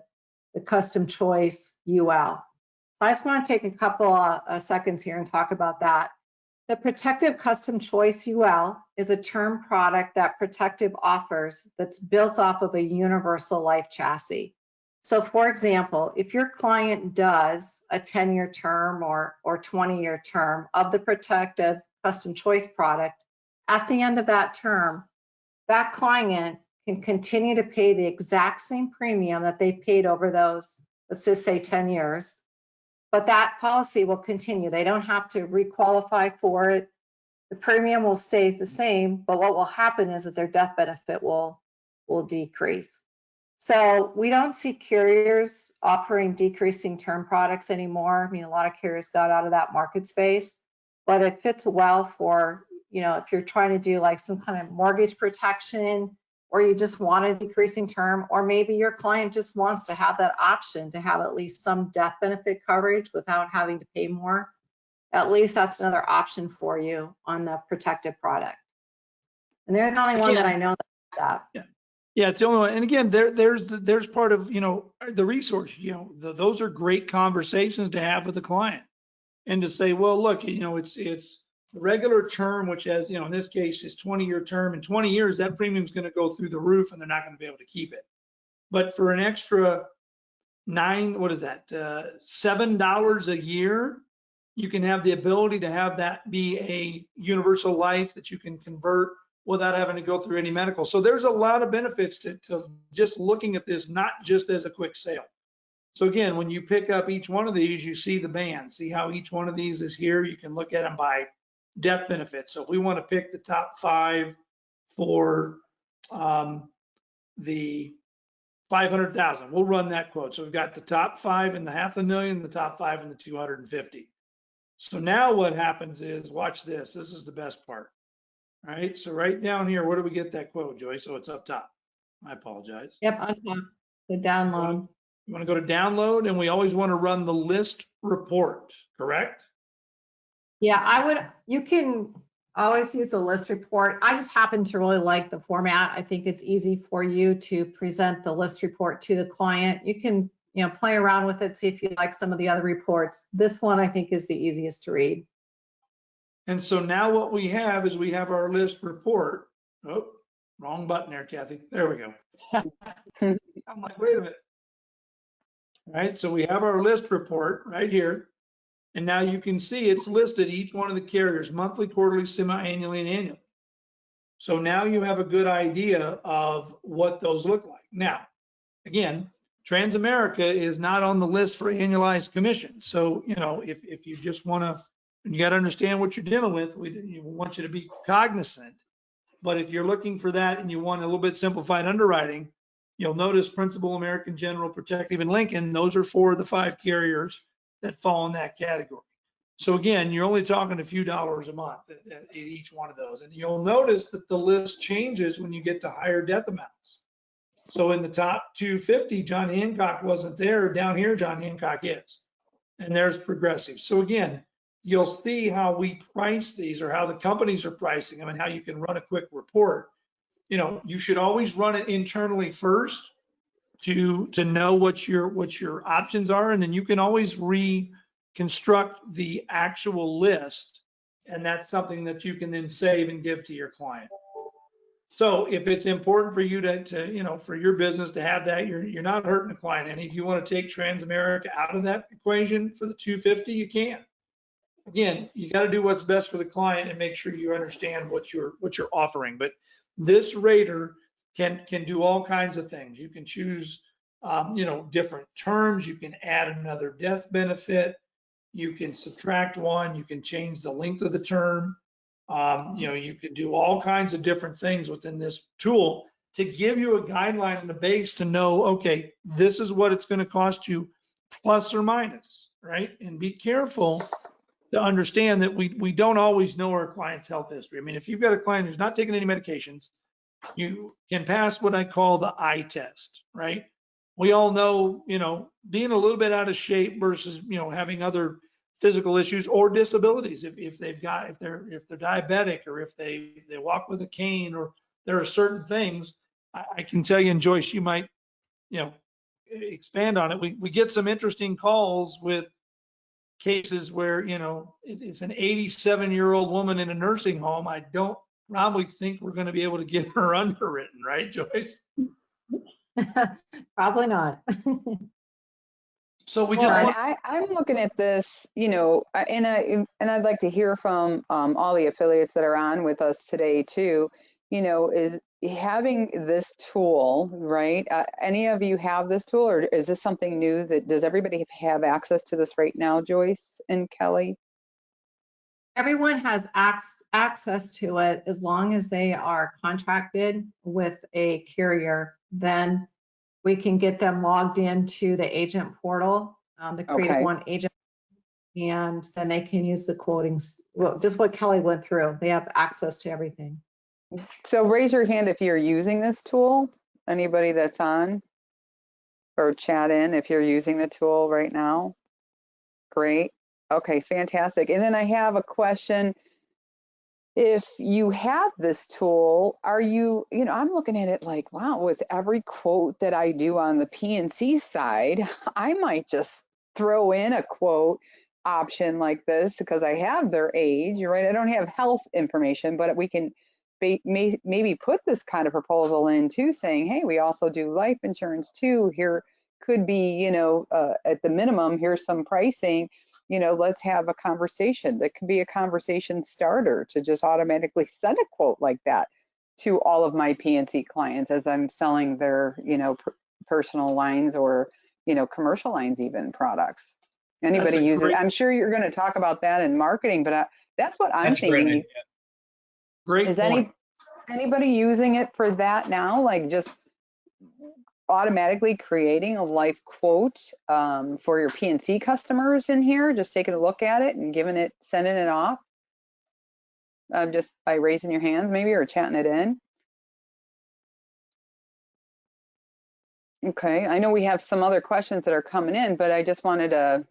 the custom choice UL. So I just want to take a couple of seconds here and talk about that. The protective custom choice UL is a term product that Protective offers that's built off of a universal life chassis. So for example, if your client does a 10-year term or 20-year term of the Protective custom choice product, at the end of that term, that client can continue to pay the exact same premium that they paid over those, let's just say 10 years, but that policy will continue. They don't have to requalify for it. The premium will stay the same, but what will happen is that their death benefit will decrease. So we don't see carriers offering decreasing term products anymore. I mean, a lot of carriers got out of that market space, but it fits well for, if you're trying to do like some kind of mortgage protection, or you just want a decreasing term, or maybe your client just wants to have that option to have at least some death benefit coverage without having to pay more. At least that's another option for you on the protective product. And they're the only one that I know that. yeah, it's the only one. And again, there's part of, the resource, those are great conversations to have with the client and to say, well, look, it's the regular term, which has, in this case is 20-year term. In 20 years, that premium is going to go through the roof and they're not going to be able to keep it. But for an extra $7 a year, you can have the ability to have that be a universal life that you can convert without having to go through any medical. So there's a lot of benefits to just looking at this, not just as a quick sale. So again, when you pick up each one of these, you see the band, see how each one of these is here. You can look at them by death benefit. So if we want to pick the top 5 for the 500,000, we'll run that quote. So we've got the top 5 in the $500,000, the top 5 in the 250. So now what happens is, watch this. This is the best part. All right. So right down here, where do we get that quote, Joyce? So it's up top. I apologize. Yep, on top, the download. You want to go to download, and we always want to run the list report, correct? Yeah, you can always use a list report. I just happen to really like the format. I think it's easy for you to present the list report to the client. You can, play around with it, see if you like some of the other reports. This one I think is the easiest to read. And so now what we have is we have our list report. Oh, wrong button there, Kathy. There we go. I'm like, wait a minute. All right, so we have our list report right here. And now you can see it's listed each one of the carriers, monthly, quarterly, semi-annually, and annually. So now you have a good idea of what those look like. Now, again, Transamerica is not on the list for annualized commissions. So, if you just want to, you got to understand what you're dealing with. We want you to be cognizant. But if you're looking for that and you want a little bit simplified underwriting, you'll notice Principal, American General, Protective, and Lincoln. Those are 4 of the 5 carriers that fall in that category. So again, you're only talking a few dollars a month at each one of those. And you'll notice that the list changes when you get to higher death amounts. So in the top 250, John Hancock wasn't there. Down here, John Hancock is. And there's Progressive. So again, you'll see how we price these, or how the companies are pricing them, and how you can run a quick report. You should always run it internally first, to know what your options are, and then you can always reconstruct the actual list, and that's something that you can then save and give to your client. So if it's important for you to for your business to have that, you're not hurting the client any. If you want to take Transamerica out of that equation for the 250, you can. Again, you got to do what's best for the client and make sure you understand what you're offering. But this rater can do all kinds of things. You can choose different terms. You can add another death benefit. You can subtract one. You can change the length of the term. You can do all kinds of different things within this tool to give you a guideline and a base to know, okay, this is what it's going to cost you, plus or minus, right? And be careful to understand that we don't always know our client's health history. I mean, if you've got a client who's not taking any medications, you can pass what I call the eye test, right? We all know, being a little bit out of shape versus, having other physical issues or disabilities. If they're diabetic, or if they walk with a cane, or there are certain things, I can tell you, and Joyce, you might, expand on it. We get some interesting calls with cases where, it's an 87-year-old woman in a nursing home. I don't probably think we're going to be able to get her underwritten, right, Joyce? Probably not. So we Well, just and want, I'm looking at this, and I'd like to hear from all the affiliates that are on with us today too. Is having this tool, right? Any of you have this tool, or is this something new? Does everybody have access to this right now, Joyce and Kelly? Everyone has access to it as long as they are contracted with a carrier. Then we can get them logged into the agent portal, the CreativeOne agent, and then they can use the quotings. Well, just what Kelly went through. They have access to everything. So raise your hand if you're using this tool. Anybody that's on, or chat in if you're using the tool right now. Great. Okay, fantastic. And then I have a question. If you have this tool, are you, I'm looking at it like, wow, with every quote that I do on the P&C side, I might just throw in a quote option like this because I have their age, right? I don't have health information, but we can maybe put this kind of proposal in too, saying, hey, we also do life insurance too. Here could be, at the minimum, here's some pricing. Let's have a conversation. That could be a conversation starter to just automatically send a quote like that to all of my P&C clients as I'm selling their, personal lines or, commercial lines, even products. Anybody uses, I'm sure you're going to talk about that in marketing, but that's what I'm thinking. Great point. Anybody using it for that now? Like just automatically creating a life quote for your P&C customers in here, just taking a look at it and sending it off just by raising your hands maybe, or chatting it in. Okay, I know we have some other questions that are coming in, but I just wanted to,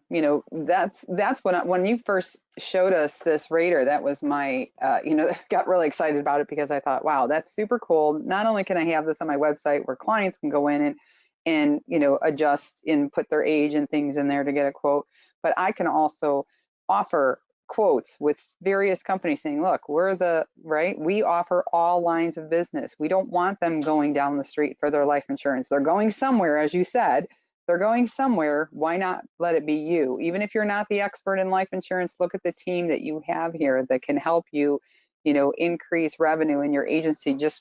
that's when you first showed us this rater, that was my, I got really excited about it because I thought, wow, that's super cool. Not only can I have this on my website where clients can go in and adjust and put their age and things in there to get a quote, but I can also offer quotes with various companies saying, look, we offer all lines of business. We don't want them going down the street for their life insurance. They're going somewhere, as you said, they're going somewhere. Why not let it be you? Even if you're not the expert in life insurance, look at the team that you have here that can help you, increase revenue in your agency just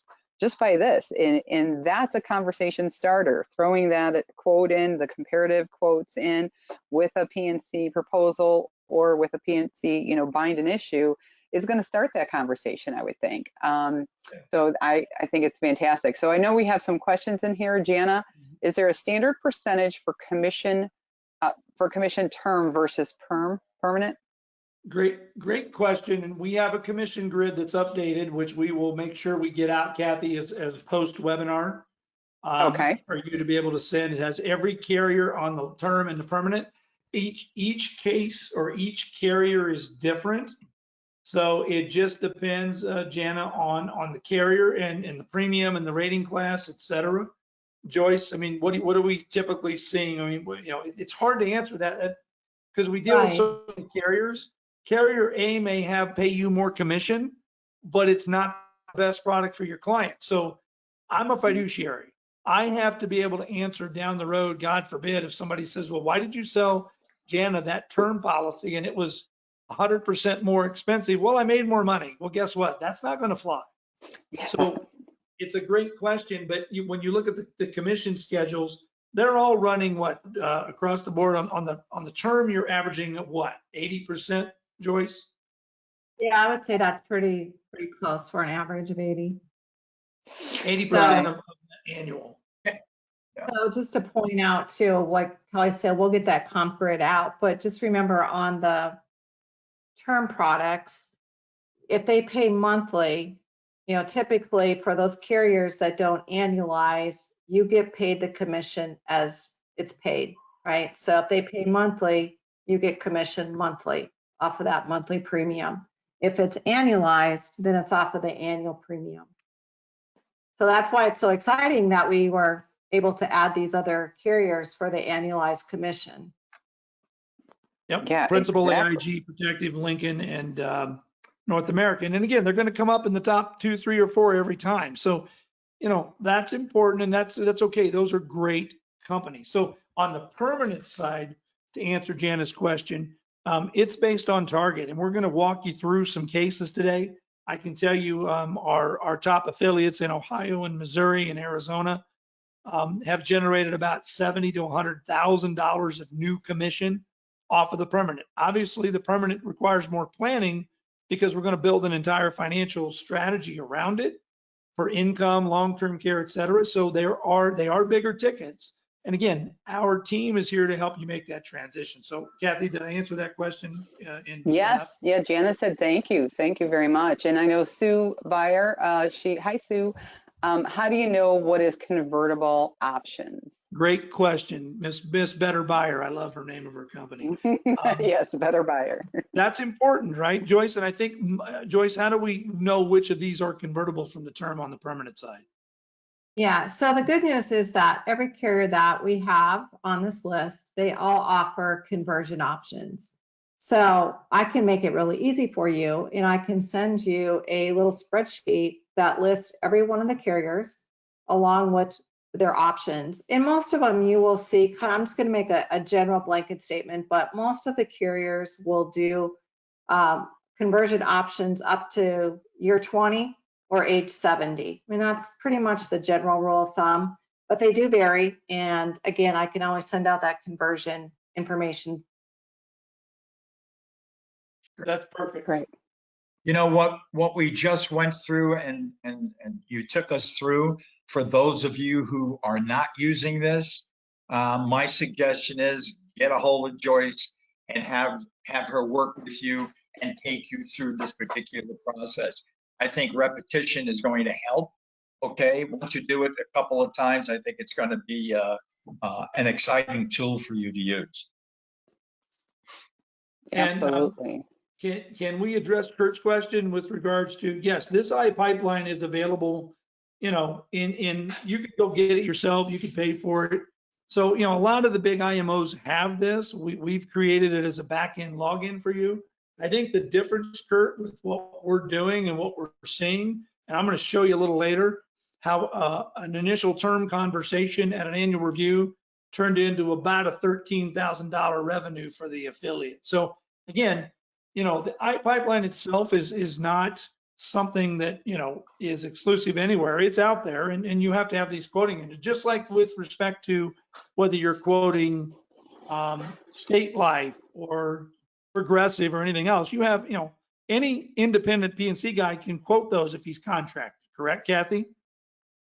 by this. And that's a conversation starter, throwing that quote in, the comparative quotes in with a P&C proposal or with a P&C, bind an issue is going to start that conversation, I would think. So I think it's fantastic. So I know we have some questions in here. Jana, is there a standard percentage for commission term versus permanent? Great question. And we have a commission grid that's updated, which we will make sure we get out, Kathy, as post webinar. Okay. For you to be able to send. It has every carrier on the term and the permanent. Each case or each carrier is different. So it just depends, Jana, on the carrier and the premium and the rating class, et cetera. Joyce, I mean, what are we typically seeing? I mean, it's hard to answer that because we deal with so many carriers. Carrier A may pay you more commission, but it's not the best product for your client. So I'm a fiduciary. I have to be able to answer down the road, God forbid, if somebody says, well, why did you sell Jana that term policy and it was 100% more expensive? Well, I made more money. Well, guess what? That's not going to fly. So it's a great question, but when you look at the commission schedules, they're all running what across the board on the term. You're averaging what, 80%, Joyce? Yeah, I would say that's pretty close for an average of 80. 80% of annual. So just to point out too, like Kelly said, we'll get that comp grid out, but just remember on the term products, if they pay monthly, typically for those carriers that don't annualize, you get paid the commission as it's paid, right? So if they pay monthly, you get commission monthly off of that monthly premium. If it's annualized, then it's off of the annual premium. So that's why it's so exciting that we were able to add these other carriers for the annualized commission. Yep. Yeah, Principal, exactly. AIG, Protective, Lincoln, and North American. And again, they're going to come up in the top 2, 3, or 4 every time. So, that's important, and that's okay. Those are great companies. So on the permanent side, to answer Jana's question, it's based on target, and we're going to walk you through some cases today. I can tell you our top affiliates in Ohio and Missouri and Arizona have generated about $70,000 to $100,000 of new commission off of the permanent. Obviously, the permanent requires more planning because we're going to build an entire financial strategy around it for income, long-term care, et cetera. So they are bigger tickets. And again, our team is here to help you make that transition. So Kathy, did I answer that question? Yes, yeah, Jana said thank you. Thank you very much. And I know Sue Beyer, hi Sue. How do you know what is convertible options? Great question, Miss Better Buyer. I love her name of her company. Yes, Better Buyer. That's important, right, Joyce? And I think, Joyce, how do we know which of these are convertible from the term on the permanent side? Yeah, so the good news is that every carrier that we have on this list, they all offer conversion options. So I can make it really easy for you, and I can send you a little spreadsheet that lists every one of the carriers along with their options. And most of them you will see, I'm just going to make a general blanket statement, but most of the carriers will do conversion options up to year 20 or age 70. I mean, that's pretty much the general rule of thumb, but they do vary. And again, I can always send out that conversion information. That's perfect. Great. You know what we just went through and you took us through, for those of you who are not using this, my suggestion is get a hold of Joyce and have her work with you and take you through this particular process. I think repetition is going to help. Okay, once you do it a couple of times, I think it's going to be an exciting tool for you to use. Absolutely. Can we address Kurt's question with regards to, yes, this iPipeline is available, you could go get it yourself, you could pay for it. So, a lot of the big IMOs have this. We've created it as a back-end login for you. I think the difference, Kurt, with what we're doing and what we're seeing, and I'm going to show you a little later, how an initial term conversation at an annual review turned into about a $13,000 revenue for the affiliate. So again, the iPipeline itself is not something that, is exclusive anywhere. It's out there, and you have to have these quoting engines, just like with respect to whether you're quoting State Life or Progressive or anything else. You have, any independent P&C guy can quote those if he's contracted, correct, Kathy?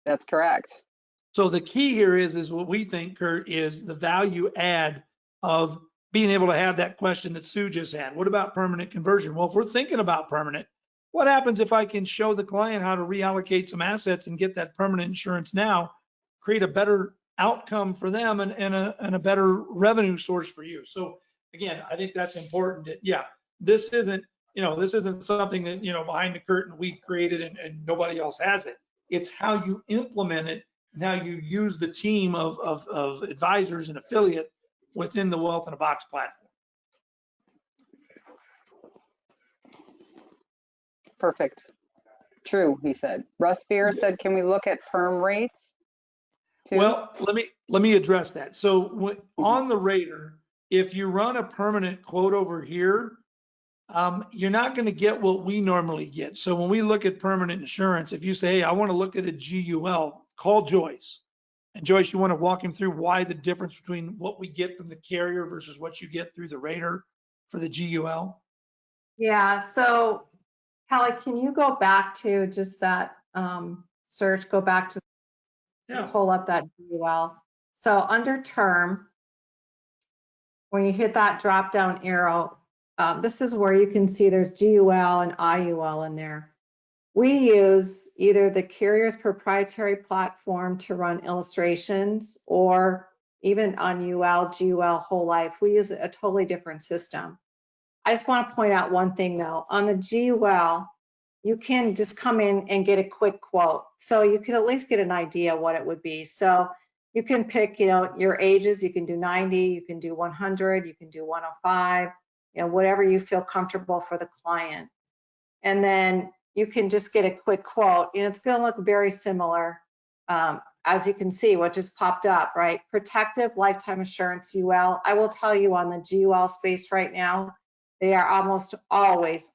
That's correct. So the key here is what we think, Kurt, is the value add of being able to have that question that Sue just had. What about permanent conversion? Well, if we're thinking about permanent, what happens if I can show the client how to reallocate some assets and get that permanent insurance now, create a better outcome for them and a better revenue source for you? So again, I think that's important. Yeah, this isn't something that, behind the curtain we've created and nobody else has it. It's how you implement it now you use the team of advisors and affiliate within the Wealth in a Box platform. Perfect. True, he said. Russ Fear said, can we look at perm rates too? Well, let me address that. So on the rater, if you run a permanent quote over here, you're not going to get what we normally get. So when we look at permanent insurance, if you say, hey, I want to look at a GUL, call Joyce. And Joyce, you want to walk him through why the difference between what we get from the carrier versus what you get through the rater for the GUL? Yeah, so Kelly, can you go back to just that search, go back to pull up that GUL. So under term, when you hit that drop down arrow, this is where you can see there's GUL and IUL in there. We use either the carrier's proprietary platform to run illustrations, or even on UL, GUL, whole life, we use a totally different system. I just want to point out one thing though. On the GUL, you can just come in and get a quick quote. So you can at least get an idea what it would be. So you can pick, your ages. You can do 90, you can do 100, you can do 105, whatever you feel comfortable for the client. And then you can just get a quick quote, and it's going to look very similar. As you can see, what just popped up, right? Protective lifetime assurance UL. I will tell you, on the GUL space right now, they are almost always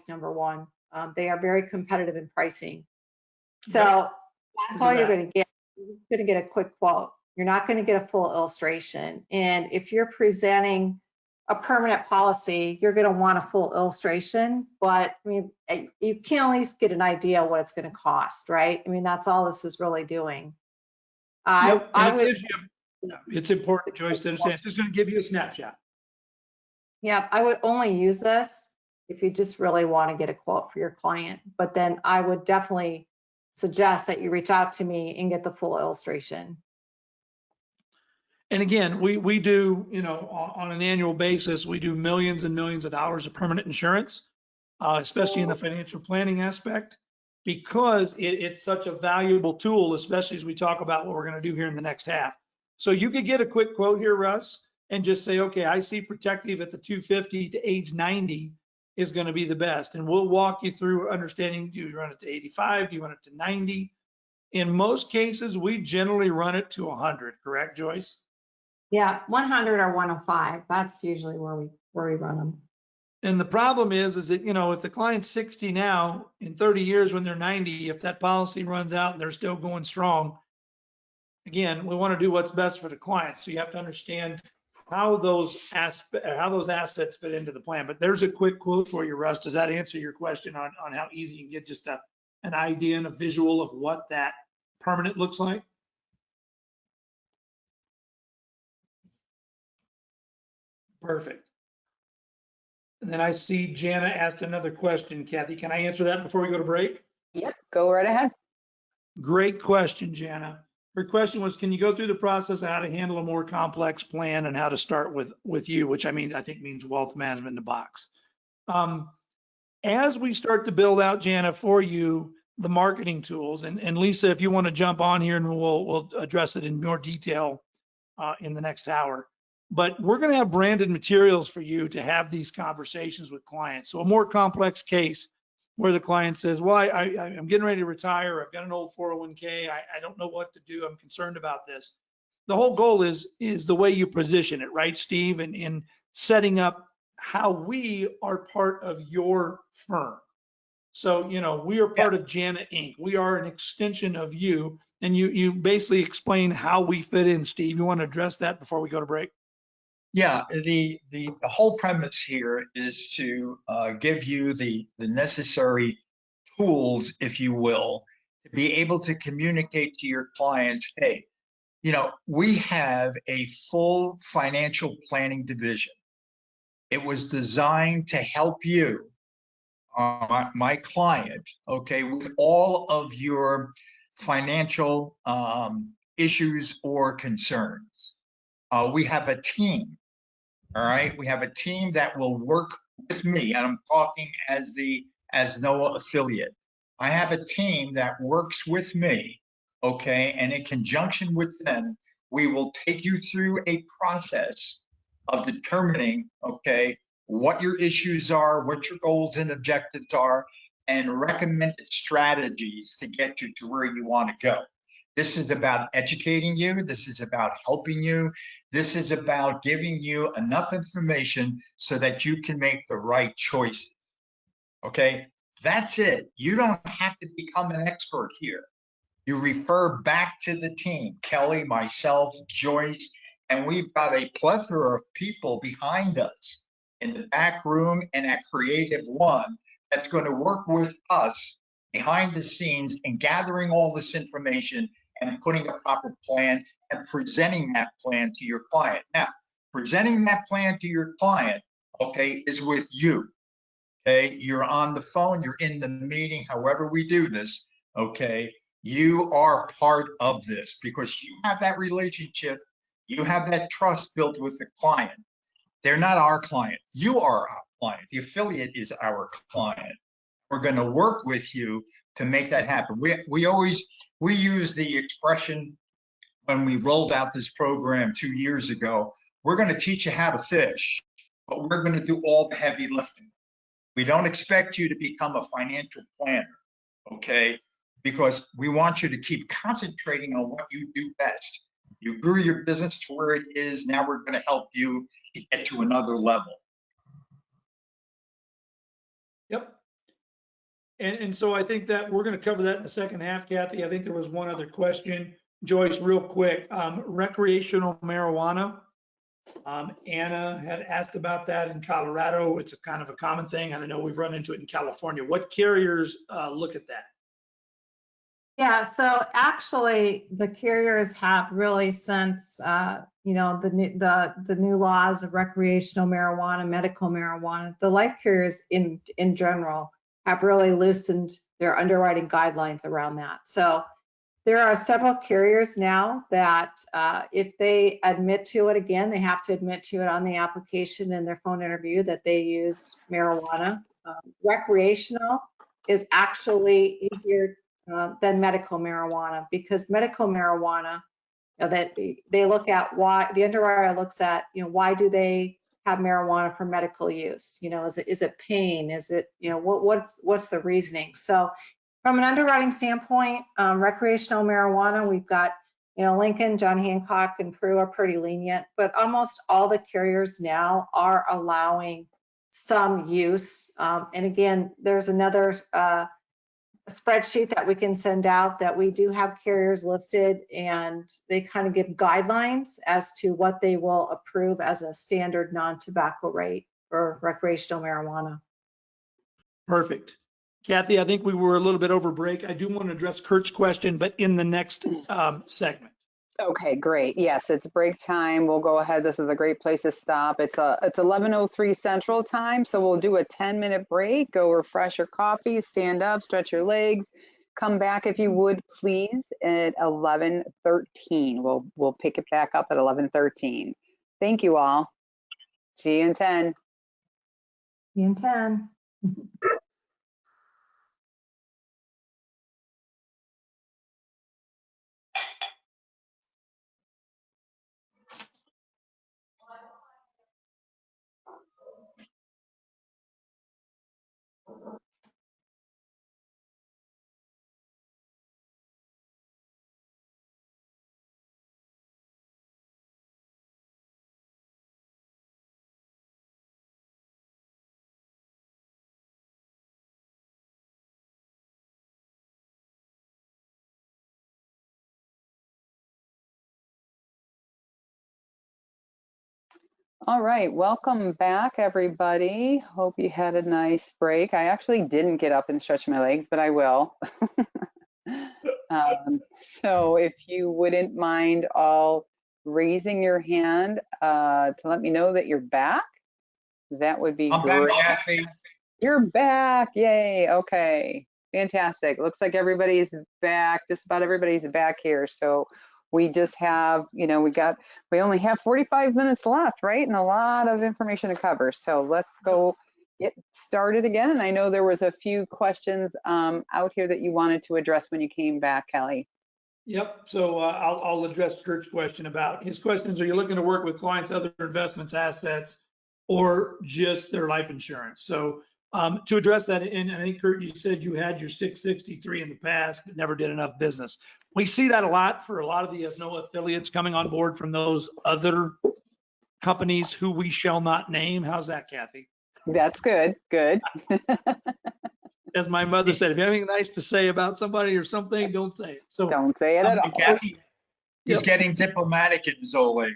number one. They are very competitive in pricing. So that's all you're going to get. You're going to get a quick quote. You're not going to get a full illustration. And if you're presenting a permanent policy, you're going to want a full illustration, but I mean, you can at least get an idea what it's going to cost, right? I mean, that's all this is really doing. It's important, Joyce, to understand. It's just going to give you a snapshot. Yeah, I would only use this if you just really want to get a quote for your client, but then I would definitely suggest that you reach out to me and get the full illustration. And again, we do, on an annual basis, we do millions and millions of dollars of permanent insurance, especially in the financial planning aspect, because it's such a valuable tool, especially as we talk about what we're going to do here in the next half. So you could get a quick quote here, Russ, and just say, okay, I see protective at the 250 to age 90 is going to be the best. And we'll walk you through understanding, do you run it to 85? Do you run it to 90? In most cases, we generally run it to 100, correct, Joyce? Yeah, 100 or 105. That's usually where we run them. And the problem is that, if the client's 60 now, in 30 years when they're 90, if that policy runs out and they're still going strong, again, we want to do what's best for the client. So you have to understand how those assets fit into the plan. But there's a quick quote for you, Russ. Does that answer your question on how easy you can get just an idea and a visual of what that permanent looks like? Perfect. And then I see Jana asked another question. Kathy, can I answer that before we go to break? Yep, go right ahead. Great question, Jana. Her question was, can you go through the process of how to handle a more complex plan and how to start with you, which I think means wealth management in a box. As we start to build out, Jana, for you, the marketing tools, and Lisa, if you want to jump on here and we'll address it in more detail in the next hour. But we're going to have branded materials for you to have these conversations with clients. So a more complex case where the client says, well, I'm getting ready to retire. I've got an old 401k. I don't know what to do. I'm concerned about this. The whole goal is the way you position it, right, Steve? And in setting up how we are part of your firm. So, we are part of Jana Inc. We are an extension of you. And you basically explain how we fit in, Steve. You want to address that before we go to break? Yeah, the whole premise here is to give you the necessary tools, if you will, to be able to communicate to your clients, hey, we have a full financial planning division. It was designed to help you, my client, okay, with all of your financial issues or concerns. We have a team. All right, we have a team that will work with me, and I'm talking as the ASNOA affiliate. I have a team that works with me okay? And in conjunction with them, we will take you through a process of determining, okay, what your issues are, what your goals and objectives are, and recommended strategies to get you to where you want to go. This is about educating you. This is about helping you. This is about giving you enough information so that you can make the right choices. Okay, that's it. You don't have to become an expert here. You refer back to the team, Kelly, myself, Joyce, and we've got a plethora of people behind us in the back room and at CreativeOne that's going to work with us behind the scenes and gathering all this information and putting a proper plan and presenting that plan to your client. Now, presenting that plan to your client, okay, is with you. Okay, you're on the phone, you're in the meeting, however we do this, okay, you are part of this because you have that relationship, you have that trust built with the client. They're not our client, you are our client. The affiliate is our client. We're going to work with you to make that happen. We use the expression when we rolled out this program 2 years ago, we're going to teach you how to fish, but we're going to do all the heavy lifting. We don't expect you to become a financial planner, okay? Because we want you to keep concentrating on what you do best. You grew your business to where it is. Now we're going to help you to get to another level. Yep. And so I think that we're going to cover that in the second half, Kathy. I think there was one other question. Joyce, real quick, recreational marijuana. Anna had asked about that in Colorado. It's a kind of a common thing. And I know we've run into it in California. What carriers look at that? Yeah, so actually the carriers have really since, you know, the new laws of recreational marijuana, medical marijuana, the life carriers in general have really loosened their underwriting guidelines around that. So there are several carriers now that if they admit to it again, they have to admit to it on the application in their phone interview that they use marijuana. Recreational is actually easier than medical marijuana because medical marijuana, you know, that they look at why the underwriter looks at, you know, why do they have marijuana for medical use? You know, is it pain? Is it, you know, what's the reasoning? So from an underwriting standpoint, recreational marijuana, we've got, you know, Lincoln, John Hancock, and Pru are pretty lenient, but almost all the carriers now are allowing some use. And again, there's another spreadsheet that we can send out that we do have carriers listed, and they kind of give guidelines as to what they will approve as a standard non-tobacco rate for recreational marijuana. Perfect. Kathy, I think we were a little bit over break. I do want to address Kurt's question, but in the next segment. Okay, great. Yes, it's break time. We'll go ahead. This is a great place to stop. It's 11:03 Central Time, so we'll do a 10-minute break. Go refresh your coffee, stand up, stretch your legs. Come back if you would, please, at 11:13. We'll pick it back up at 11:13. Thank you all. See you in 10. See you in 10. All right, welcome back, everybody. Hope you had a nice break. I actually didn't get up and stretch my legs, but I will. So if you wouldn't mind all raising your hand to let me know that you're back, that would be I'm great. back, Kathy. You're back, yay, okay, fantastic. Looks like everybody's back, just about everybody's back here. So we just have, you know, we only have 45 minutes left, right? And a lot of information to cover. So let's go get started again. And I know there was a few questions out here that you wanted to address when you came back, Kelly. Yep. So I'll address Kurt's question about his questions. Are you looking to work with clients, other investments, assets, or just their life insurance? So to address that, and I think Kurt, you said you had your 663 in the past, but never did enough business. We see that a lot for a lot of the ASNOA affiliates coming on board from those other companies who we shall not name. How's that, Kathy? That's good. Good. As my mother said, if you have anything nice to say about somebody or something, don't say it. So Don't say it at all. Kathy, he's Yep. getting diplomatic in his old age.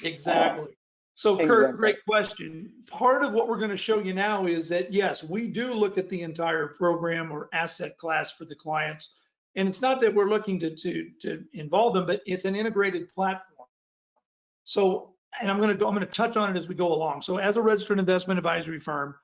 Exactly. So Kurt, Exactly. great question. Part of what we're going to show you now is that, yes, we do look at the entire program or asset class for the clients. And it's not that we're looking to involve them, but it's an integrated platform. So, and I'm going to touch on it as we go along. So as a registered investment advisory firm,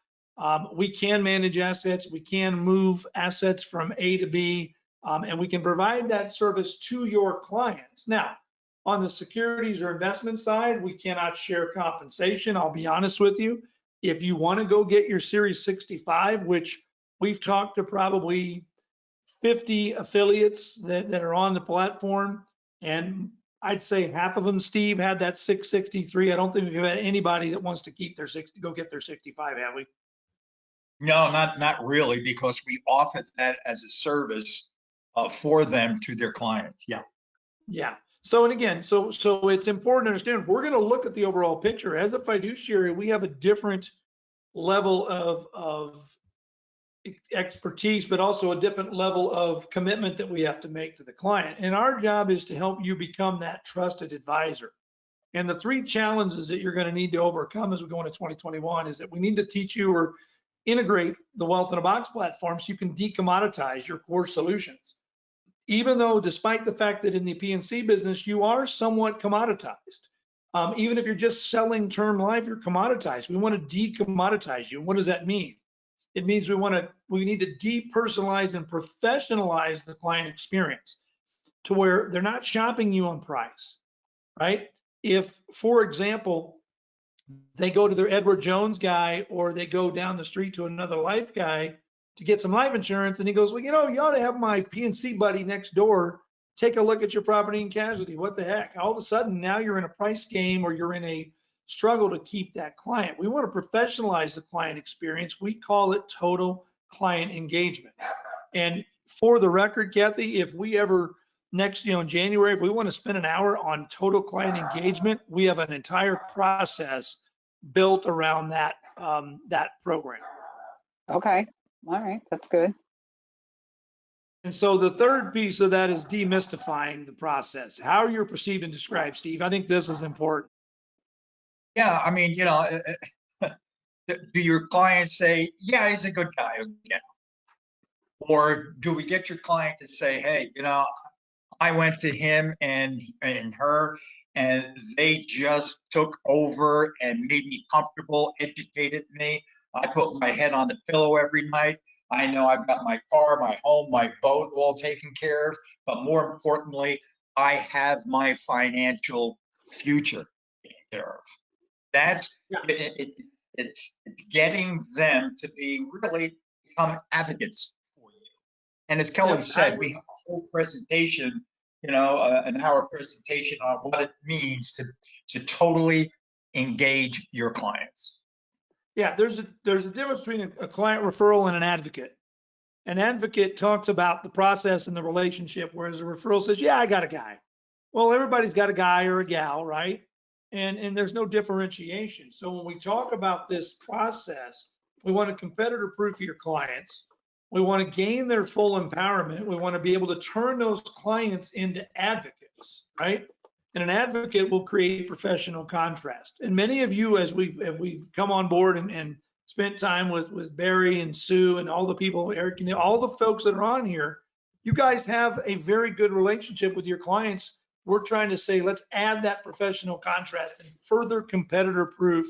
we can manage assets, we can move assets from A to B, and we can provide that service to your clients. Now, on the securities or investment side, we cannot share compensation. I'll be honest with you. If you want to go get your Series 65, which we've talked to probably 50 affiliates that are on the platform, and I'd say half of them, Steve, had that 663. I don't think we've had anybody that wants to keep their go get their 65, have we? No, not really, because we offer that as a service for them to their clients. Yeah. Yeah. So, and again, so it's important to understand, we're going to look at the overall picture. As a fiduciary, we have a different level of expertise, but also a different level of commitment that we have to make to the client. And our job is to help you become that trusted advisor. And the three challenges that you're going to need to overcome as we go into 2021 is that we need to teach you or integrate the Wealth in a Box platform so you can decommoditize your core solutions. Even though, despite the fact that in the P&C business, you are somewhat commoditized. Even if you're just selling term life, you're commoditized. We want to decommoditize you. What does that mean? It means we need to depersonalize and professionalize the client experience to where they're not shopping you on price, right? If, for example, they go to their Edward Jones guy or they go down the street to another life guy to get some life insurance, and he goes, well, you know, you ought to have my P&C buddy next door take a look at your property and casualty. What the heck? All of a sudden, now you're in a price game or you're in a struggle to keep that client. We want to professionalize the client experience. We call it total client engagement. And for the record, Kathy, if we ever next, in January, if we want to spend an hour on total client engagement, we have an entire process built around that program. Okay. All right. That's good. And so the third piece of that is demystifying the process. How you're perceived and described, Steve. I think this is important. Yeah. I mean, do your clients say, yeah, he's a good guy? Yeah. Or do we get your client to say, hey, I went to him and her, and they just took over and made me comfortable, educated me. I put my head on the pillow every night. I know I've got my car, my home, my boat all taken care of, but more importantly, I have my financial future taken care of. That's it's getting them to become advocates for you. And as Kelly said, we have a whole presentation, an hour presentation on what it means to totally engage your clients. Yeah, there's a difference between a client referral and an advocate. An advocate talks about the process and the relationship, whereas a referral says, yeah, I got a guy. Well, everybody's got a guy or a gal, right? And there's no differentiation. So when we talk about this process, we want to competitor proof your clients. We want to gain their full empowerment. We want to be able to turn those clients into advocates, right? And an advocate will create professional contrast. And many of you, as we've come on board and spent time with Barry and Sue and all the people, Eric, and all the folks that are on here, you guys have a very good relationship with your clients. We're trying to say, let's add that professional contrast and further competitor proof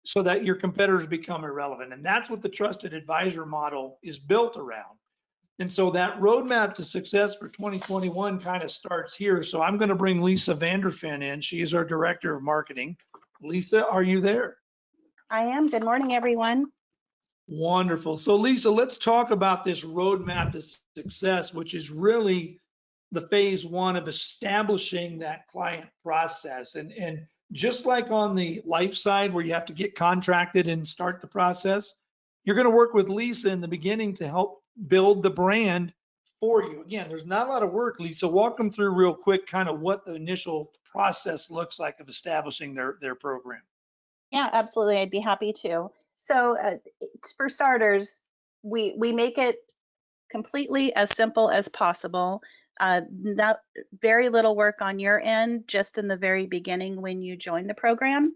so that your competitors become irrelevant. And that's what the trusted advisor model is built around. And so that roadmap to success for 2021 kind of starts here. So I'm going to bring Lisa Vanderfin in. She is our director of marketing. Lisa, are you there? I am. Good morning, everyone. Wonderful. So Lisa, let's talk about this roadmap to success, which is really the phase one of establishing that client process. And just like on the life side where you have to get contracted and start the process, you're going to work with Lisa in the beginning to help build the brand for you. Again, there's not a lot of work, Lisa. Walk them through real quick kind of what the initial process looks like of establishing their program. Yeah, absolutely. I'd be happy to. So for starters, we make it completely as simple as possible. Not very little work on your end, just in the very beginning when you join the program.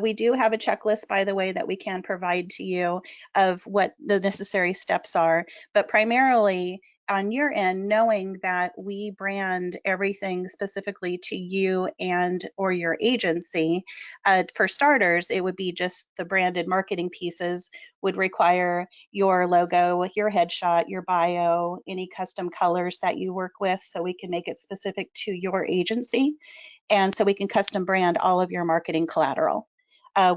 We do have a checklist, by the way, that we can provide to you of what the necessary steps are, but primarily on your end, knowing that we brand everything specifically to you and or your agency. For starters, it would be just the branded marketing pieces would require your logo, your headshot, your bio, any custom colors that you work with so we can make it specific to your agency. And so we can custom brand all of your marketing collateral.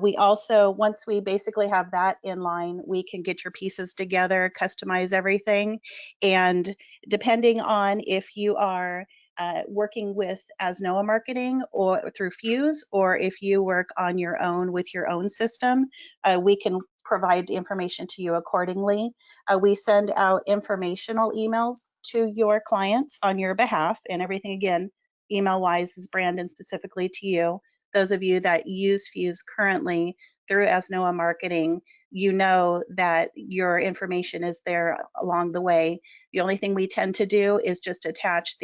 We also, once we basically have that in line, we can get your pieces together, customize everything. And depending on if you are working with ASNOA marketing or through Fuse, or if you work on your own with your own system, we can provide information to you accordingly. We send out informational emails to your clients on your behalf, and everything, again, email-wise is branded specifically to you. Those of you that use Fuse currently through ASNOA marketing, you know that your information is there along the way. The only thing we tend to do is just attach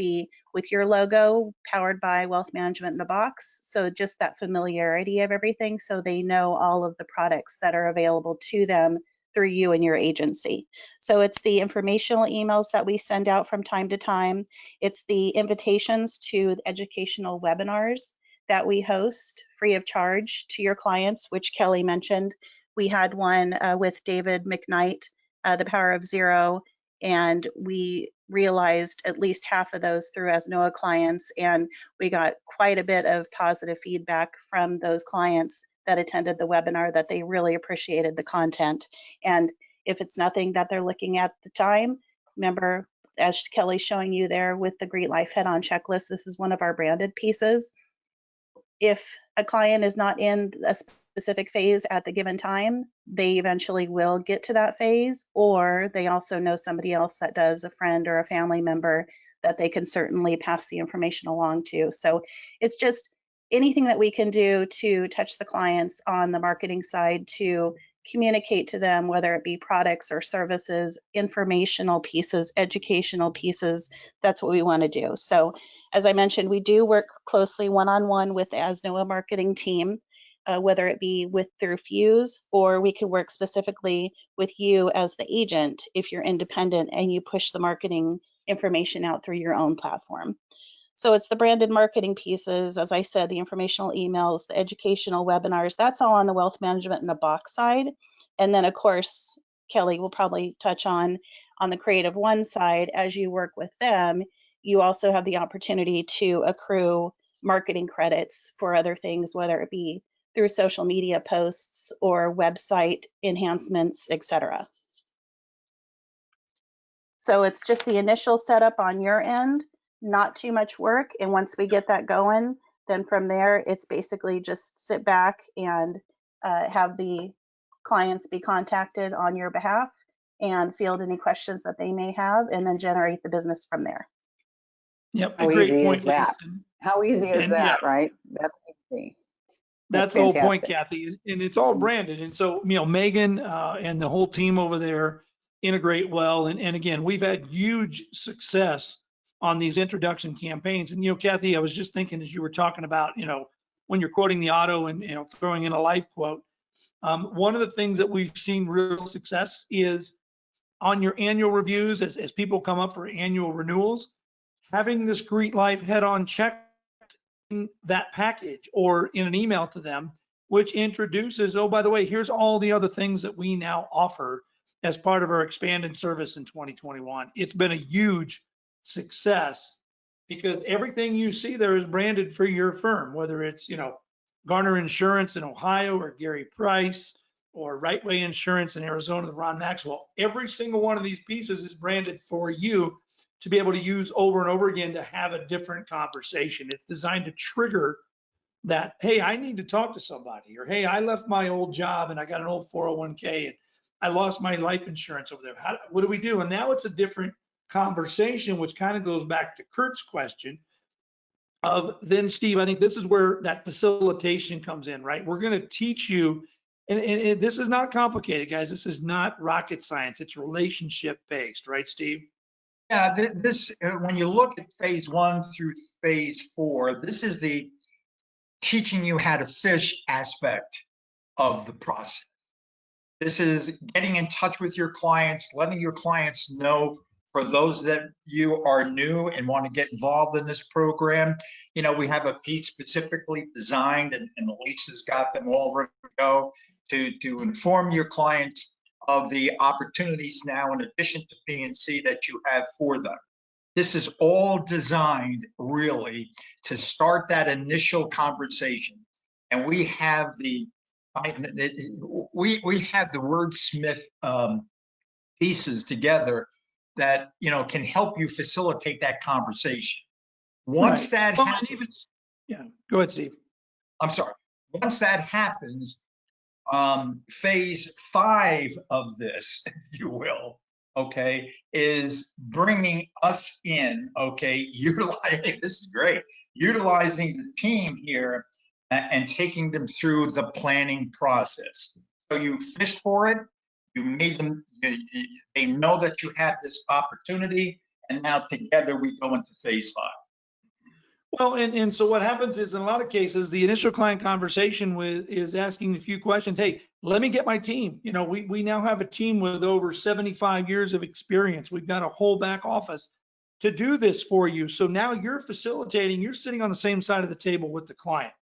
with your logo, powered by Wealth Management in a Box. So just that familiarity of everything, so they know all of the products that are available to them through you and your agency. So it's the informational emails that we send out from time to time. It's the invitations to the educational webinars that we host free of charge to your clients, which Kelly mentioned. We had one with David McKnight, The Power of Zero, and we realized at least half of those through ASNOA clients, and we got quite a bit of positive feedback from those clients that attended the webinar that they really appreciated the content. And if it's nothing that they're looking at the time, remember, as Kelly's showing you there with the Great Life Head-On Checklist, this is one of our branded pieces. If a client is not in a specific phase at the given time, they eventually will get to that phase, or they also know somebody else that does, a friend or a family member, that they can certainly pass the information along to. So it's just anything that we can do to touch the clients on the marketing side to communicate to them, whether it be products or services, informational pieces, educational pieces, that's what we want to do. So as I mentioned, we do work closely one-on-one with the ASNOA marketing team, whether it be through Fuse, or we can work specifically with you as the agent if you're independent and you push the marketing information out through your own platform. So it's the branded marketing pieces, as I said, the informational emails, the educational webinars, that's all on the Wealth Management in a Box side. And then, of course, Kelly will probably touch on the CreativeOne side. As you work with them, you also have the opportunity to accrue marketing credits for other things, whether it be through social media posts or website enhancements, etc. So it's just the initial setup on your end, not too much work. And once we get that going, then from there, it's basically just sit back and have the clients be contacted on your behalf and field any questions that they may have, and then generate the business from there. Yep, How a great easy point, is that? Lisa. How easy is And that, right? That's easy. That's the whole point, fantastic. Kathy, and it's all branded. And so, Megan and the whole team over there integrate well. And again, we've had huge success on these introduction campaigns. And, Kathy, I was just thinking as you were talking about, when you're quoting the auto and, throwing in a life quote, one of the things that we've seen real success is on your annual reviews, as people come up for annual renewals, having this Great Life Head-On check in that package or in an email to them, which introduces, oh, by the way, here's all the other things that we now offer as part of our expanded service in 2021. It's been a huge success because everything you see there is branded for your firm, whether it's, Garner Insurance in Ohio or Gary Price or Right Way Insurance in Arizona, the Ron Maxwell. Every single one of these pieces is branded for you to be able to use over and over again to have a different conversation. It's designed to trigger that, hey, I need to talk to somebody, or hey, I left my old job and I got an old 401k and I lost my life insurance over there. What do we do? And now it's a different conversation, which kind of goes back to Kurt's question of then, Steve, I think this is where that facilitation comes in, right? We're going to teach you, and this is not complicated, guys. This is not rocket science. It's relationship based, right, Steve? Yeah, this, when you look at phase 1 through phase 4, this is the teaching you how to fish aspect of the process. This is getting in touch with your clients, letting your clients know, for those that you are new and want to get involved in this program, you know, we have a piece specifically designed, and Lisa's got them all ready to go to inform your clients of the opportunities now in addition to P&C that you have for them. This is all designed really to start that initial conversation. And we have the wordsmith pieces together that, you know, can help you facilitate that conversation. Once Right. that Well, happens, yeah, go ahead, Steve. I'm sorry. Once that happens, phase 5 of this, if you will, okay, is bringing us in, okay, utilizing, this is great, utilizing the team here and taking them through the planning process. So you fished for it, you made them, they know that you have this opportunity, and now together we go into phase 5. Well, and so what happens is, in a lot of cases, the initial client conversation is asking a few questions. Hey, let me get my team. You know, we now have a team with over 75 years of experience. We've got a whole back office to do this for you. So now you're facilitating, you're sitting on the same side of the table with the client.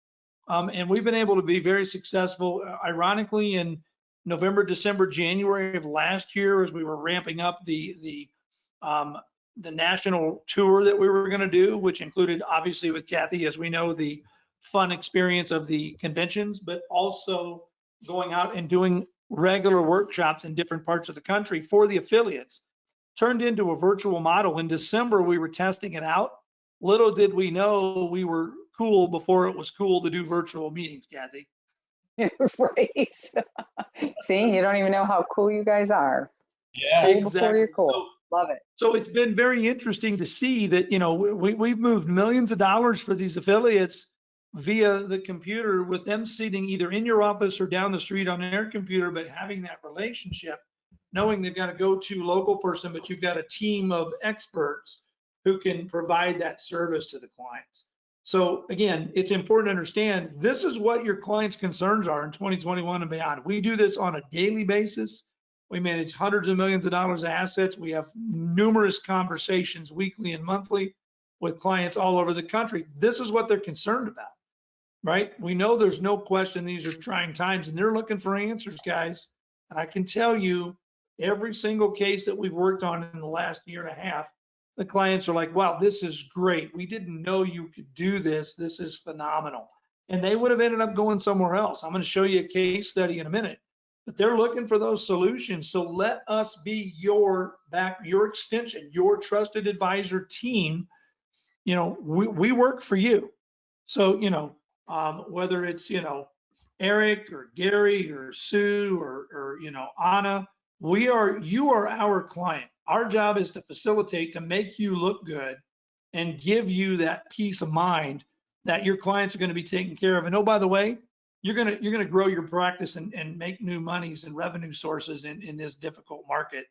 And we've been able to be very successful. Ironically, in November, December, January of last year, as we were ramping up the national tour that we were going to do, which included, obviously, with Kathy, as we know, the fun experience of the conventions, but also going out and doing regular workshops in different parts of the country for the affiliates, turned into a virtual model. In December, we were testing it out. Little did we know we were cool before it was cool to do virtual meetings, Kathy. Right. See, you don't even know how cool you guys are. Yeah. Cool before you're Exactly. cool. Love it. So it's been very interesting to see that, you know, we've moved millions of dollars for these affiliates via the computer, with them sitting either in your office or down the street on their computer, but having that relationship, knowing they've got a go-to local person, but you've got a team of experts who can provide that service to the clients. So again, it's important to understand this is what your clients' concerns are in 2021 and beyond. We do this on a daily basis. We manage hundreds of millions of dollars of assets. We have numerous conversations weekly and monthly with clients all over the country. This is what they're concerned about, right? We know there's no question these are trying times, and they're looking for answers, guys. And I can tell you, every single case that we've worked on in the last year and a half, the clients are like, wow, this is great. We didn't know you could do this. This is phenomenal. And they would have ended up going somewhere else. I'm going to show you a case study in a minute. But they're looking for those solutions. So let us be your extension, your trusted advisor team. You know, we work for you. So, you know, whether it's, you know, Eric or Gary or Sue or, you know, Anna, you are our client. Our job is to facilitate, to make you look good and give you that peace of mind that your clients are going to be taken care of. And oh, by the way, you're going to grow your practice and make new monies and revenue sources in this difficult market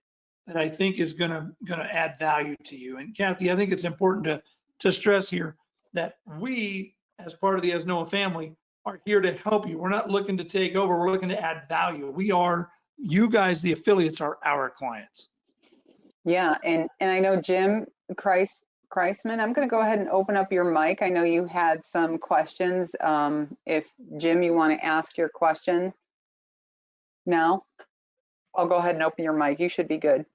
that I think is going to add value to you. And Kathy, I think it's important to stress here that we, as part of the ASNOA family, are here to help you. We're not looking to take over. We're looking to add value. You guys, the affiliates, are our clients. Yeah, and I know Jim Kreisman, I'm going to go ahead and open up your mic. I know you had some questions. If Jim, you want to ask your question now, I'll go ahead and open your mic. You should be good.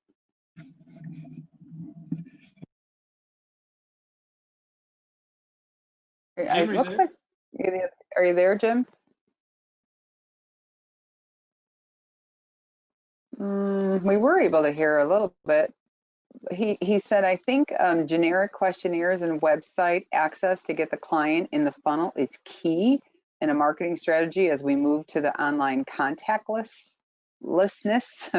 It looks like, are you there, Jim? We were able to hear a little bit. He said, I think generic questionnaires and website access to get the client in the funnel is key in a marketing strategy as we move to the online contactlessness,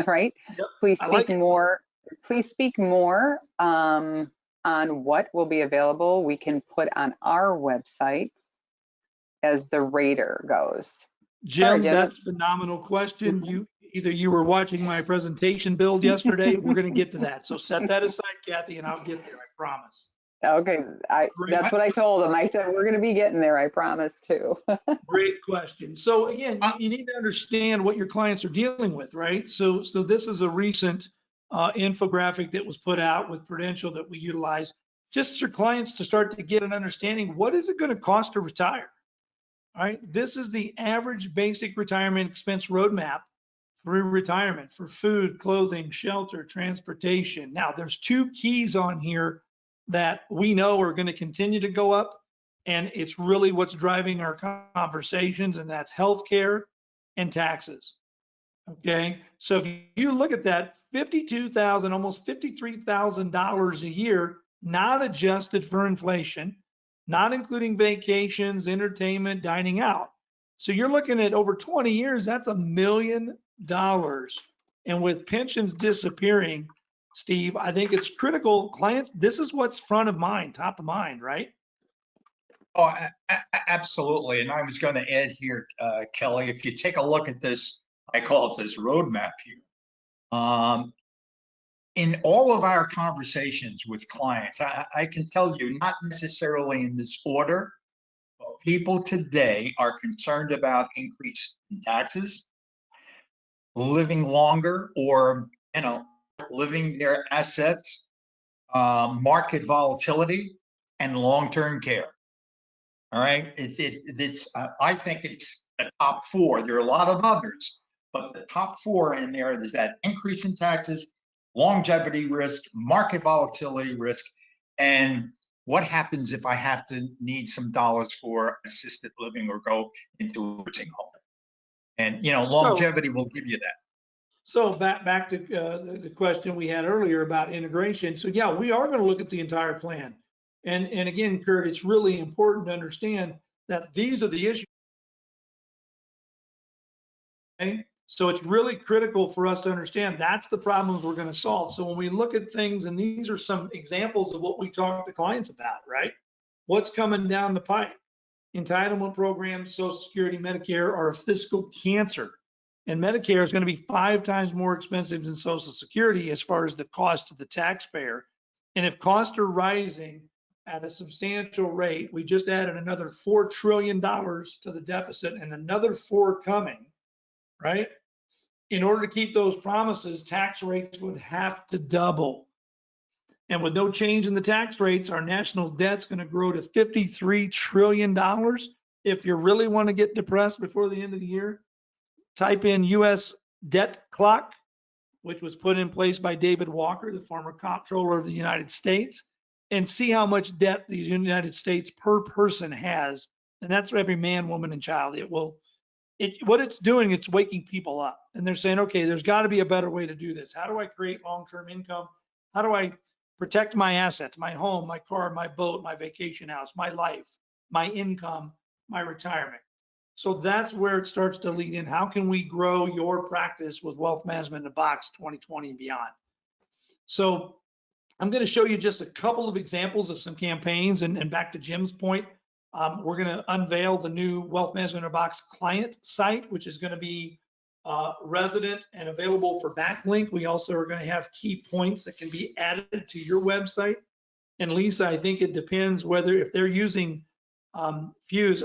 right? Yep, Please I speak like it. more. Please speak more on what will be available. We can put on our website as the rater goes. Sorry, Jim, Jim. that's a phenomenal question. You were watching my presentation build yesterday. We're going to get to that. So set that aside, Kathy, and I'll get there. I promise. Okay, Great, that's what I told him. I said, we're going to be getting there, I promise too. great question. So again, you need to understand what your clients are dealing with, right? So this is a recent infographic that was put out with Prudential that we utilize, just for clients to start to get an understanding. What is it going to cost to retire? All right, this is the average basic retirement expense roadmap through retirement for food, clothing, shelter, transportation. Now, there's two keys on here that we know are going to continue to go up, and it's really what's driving our conversations, and that's healthcare and taxes. Okay, so if you look at that, $52,000, almost $53,000 a year, not adjusted for inflation, not including vacations, entertainment, dining out. So you're looking at over 20 years, that's $1 million. And with pensions disappearing, Steve, I think it's critical. Clients, this is what's front of mind, top of mind, right? Oh, absolutely. And I was going to add here, Kelly, if you take a look at this, I call it this roadmap here. In all of our conversations with clients, I can tell you, not necessarily in this order, but people today are concerned about increase in taxes, living longer, or living their assets, market volatility, and long-term care. All right, it's I think it's the top four. There are a lot of others, but the top four in there is that increase in taxes, longevity risk, market volatility risk, and what happens if I have to need some dollars for assisted living or go into a nursing home. And longevity will give you that. So back to the question we had earlier about integration. So yeah, we are going to look at the entire plan. And again, Kurt, it's really important to understand that these are the issues. Okay? So it's really critical for us to understand that's the problems we're going to solve. So when we look at things, and these are some examples of what we talk to clients about, right? What's coming down the pipe? Entitlement programs, Social Security, Medicare are a fiscal cancer. And Medicare is going to be 5 times more expensive than Social Security as far as the cost to the taxpayer. And if costs are rising at a substantial rate, we just added another $4 trillion to the deficit and another 4 coming, right? In order to keep those promises, tax rates would have to double. And with no change in the tax rates, our national debt's going to grow to $53 trillion. If you really want to get depressed before the end of the year, type in US debt clock, which was put in place by David Walker, the former comptroller of the United States, and see how much debt the United States per person has. And that's for every man, woman, and child. What it's doing, it's waking people up. And they're saying, okay, there's got to be a better way to do this. How do I create long-term income? How do I protect my assets, my home, my car, my boat, my vacation house, my life, my income, my retirement? So that's where it starts to lead in. How can we grow your practice with Wealth Management in a Box 2020 and beyond? So I'm going to show you just a couple of examples of some campaigns. And back to Jim's point, we're going to unveil the new Wealth Management in a Box client site, which is going to be resident and available for backlink. We also are going to have key points that can be added to your website. And Lisa, I think it depends whether if they're using Fuse.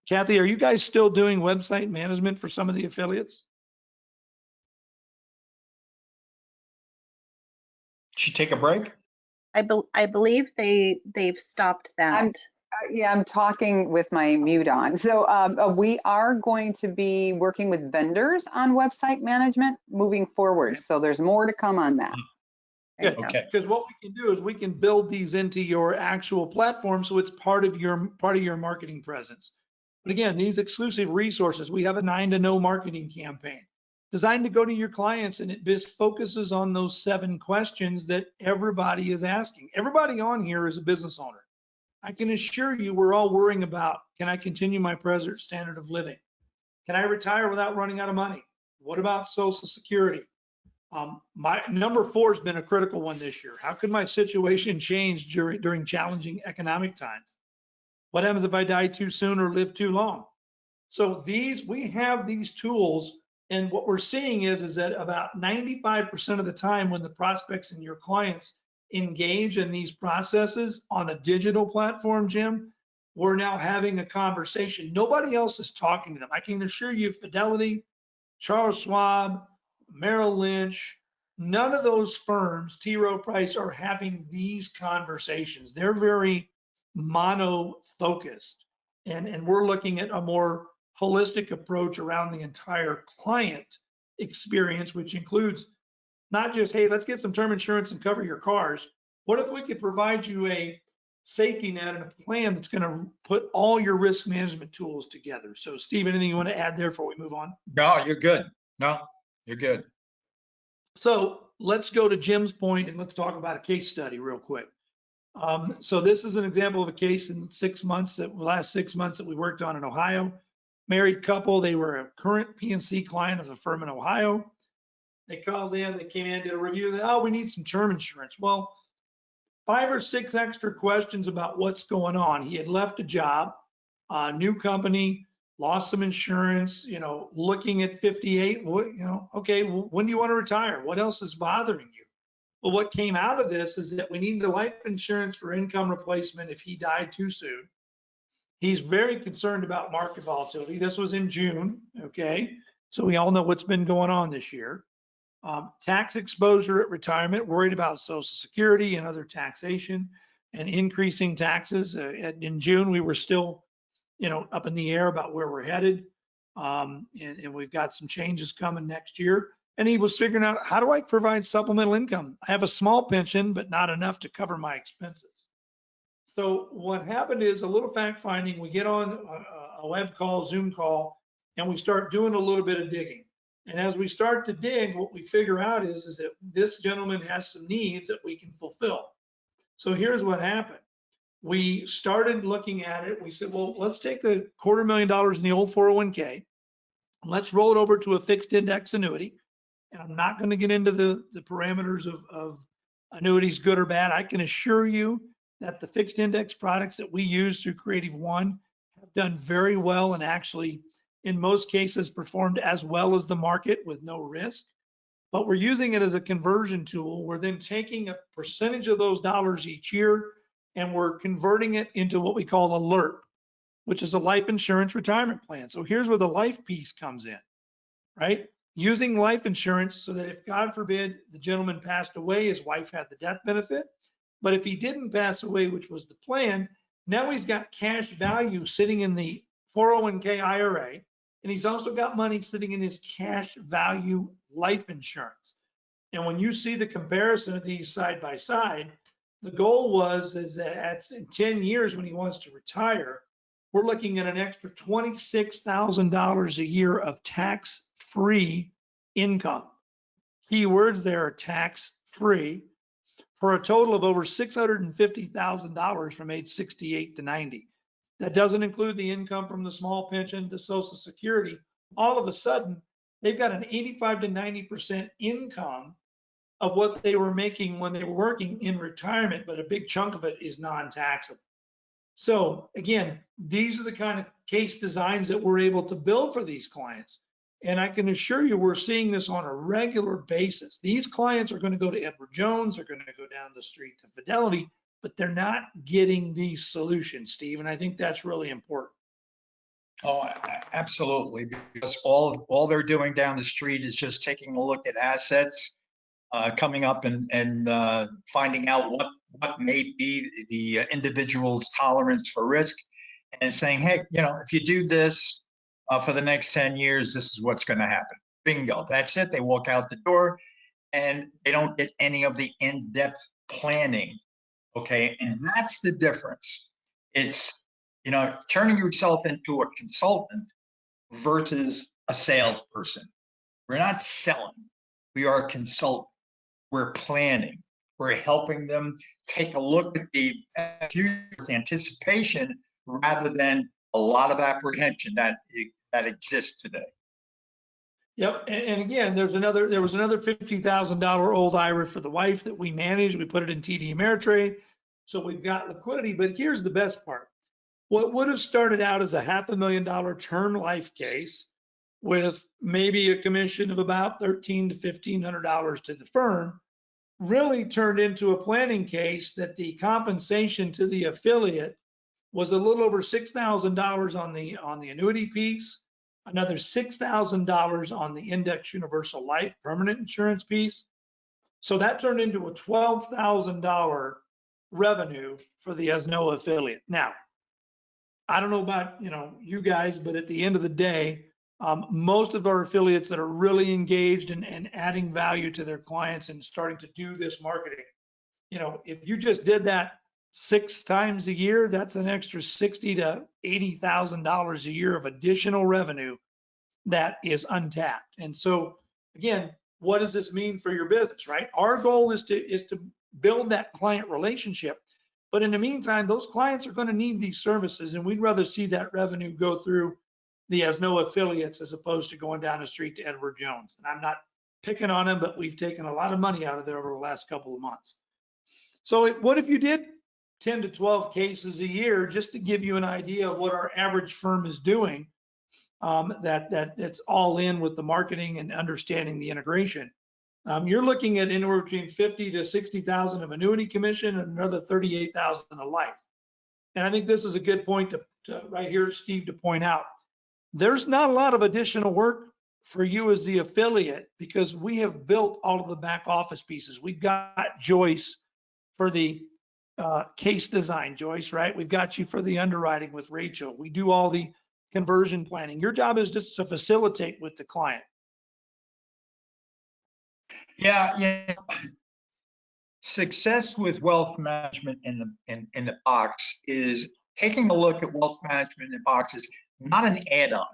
Kathy, are you guys still doing website management for some of the affiliates? Did you take a break? I believe they've stopped that. I'm talking with my mute on. So we are going to be working with vendors on website management moving forward. So there's more to come on that. Good. Okay. Because what we can do is we can build these into your actual platform, so it's part of your marketing presence. But again, these exclusive resources, we have a 9 to no marketing campaign. designed to go to your clients, and it just focuses on those 7 questions that everybody is asking. Everybody on here is a business owner. I can assure you we're all worrying about, can I continue my present standard of living? Can I retire without running out of money? What about Social Security? My number 4 has been a critical one this year. How could my situation change during challenging economic times? What happens if I die too soon or live too long? So we have these tools, and what we're seeing is that about 95% of the time when the prospects and your clients engage in these processes on a digital platform, Jim, we're now having a conversation. Nobody else is talking to them. I can assure you, Fidelity, Charles Schwab, Merrill Lynch, none of those firms, T. Rowe Price, are having these conversations. They're very mono-focused. And we're looking at a more holistic approach around the entire client experience, which includes not just, hey, let's get some term insurance and cover your cars. What if we could provide you a safety net and a plan that's going to put all your risk management tools together? So Steve, anything you want to add there before we move on? No, you're good. No, you're good. So let's go to Jim's point and let's talk about a case study real quick. So this is an example of a case in last 6 months that we worked on in Ohio. Married couple, they were a current P&C client of the firm in Ohio. They called in, they came in, did a review. Oh, we need some term insurance. Well, 5 or 6 extra questions about what's going on. He had left a job, new company, lost some insurance, looking at 58, okay, when do you want to retire? What else is bothering you? Well, what came out of this is that we need the life insurance for income replacement if he died too soon. He's very concerned about market volatility. This was in June, okay? So we all know what's been going on this year. Tax exposure at retirement, worried about Social Security and other taxation and increasing taxes. In June, we were still, up in the air about where we're headed. And we've got some changes coming next year. And he was figuring out, how do I provide supplemental income? I have a small pension, but not enough to cover my expenses. So what happened is a little fact finding. We get on a web call, Zoom call, and we start doing a little bit of digging. And as we start to dig, what we figure out is that this gentleman has some needs that we can fulfill. So here's what happened. We started looking at it. We said, well, let's take the $250,000 in the old 401k. Let's roll it over to a fixed index annuity. And I'm not going to get into the parameters of annuities, good or bad. I can assure you that the fixed index products that we use through CreativeOne have done very well and actually, in most cases, performed as well as the market with no risk. But we're using it as a conversion tool. We're then taking a percentage of those dollars each year and we're converting it into what we call a LIRP, which is a life insurance retirement plan. So here's where the life piece comes in, right? Using life insurance so that if, God forbid, the gentleman passed away, his wife had the death benefit. But if he didn't pass away, which was the plan, now he's got cash value sitting in the 401k IRA, and he's also got money sitting in his cash value life insurance. And when you see the comparison of these side by side, the goal is that in 10 years when he wants to retire, we're looking at an extra $26,000 a year of tax-free income. Key words there are tax-free, for a total of over $650,000 from age 68 to 90. That doesn't include the income from the small pension, the Social Security. All of a sudden, they've got an 85 to 90% income of what they were making when they were working in retirement, but a big chunk of it is non-taxable. So again, these are the kind of case designs that we're able to build for these clients. And I can assure you, we're seeing this on a regular basis. These clients are going to go to Edward Jones, they're going to go down the street to Fidelity, but they're not getting these solutions, Steve. And I think that's really important. Oh, absolutely. Because all they're doing down the street is just taking a look at assets, coming up and finding out what may be the individual's tolerance for risk, and saying, hey, if you do this for the next 10 years, this is what's going to happen. Bingo. That's it. They walk out the door and they don't get any of the in-depth planning. Okay. And that's the difference. It's, turning yourself into a consultant versus a salesperson. We're not selling. We are consulting. We're planning. We're helping them take a look at the future with anticipation rather than a lot of apprehension that exists today. Yep, and again, there was another $50,000 old IRA for the wife that we managed. We put it in TD Ameritrade, so we've got liquidity. But here's the best part: what would have started out as a $500,000 term life case with maybe a commission of about $1,300 to $1,500 to the firm really turned into a planning case that the compensation to the affiliate was a little over $6,000 on the annuity piece, another $6,000 on the index universal life permanent insurance piece. So that turned into a $12,000 revenue for the ASNOA affiliate. Now, I don't know about you guys, but at the end of the day, most of our affiliates that are really engaged and adding value to their clients and starting to do this marketing, if you just did that 6 times a year, that's an extra $60,000 to $80,000 a year of additional revenue that is untapped. And so again, what does this mean for your business, right? Our goal is to build that client relationship. But in the meantime, those clients are going to need these services, and we'd rather see that revenue go through the ASNOA affiliates as opposed to going down the street to Edward Jones. And I'm not picking on him, but we've taken a lot of money out of there over the last couple of months. So what if you did 10 to 12 cases a year, just to give you an idea of what our average firm is doing, that's all in with the marketing and understanding the integration. You're looking at anywhere between 50 to 60,000 of annuity commission and another 38,000 of life. And I think this is a good point to right here, Steve, to point out. There's not a lot of additional work for you as the affiliate because we have built all of the back office pieces. We've got Joyce for the case design, Joyce, right? We've got you for the underwriting with Rachel. We do all the conversion planning. Your job is just to facilitate with the client. Yeah. Success with wealth management in the box is taking a look at wealth management in the box is not an add-on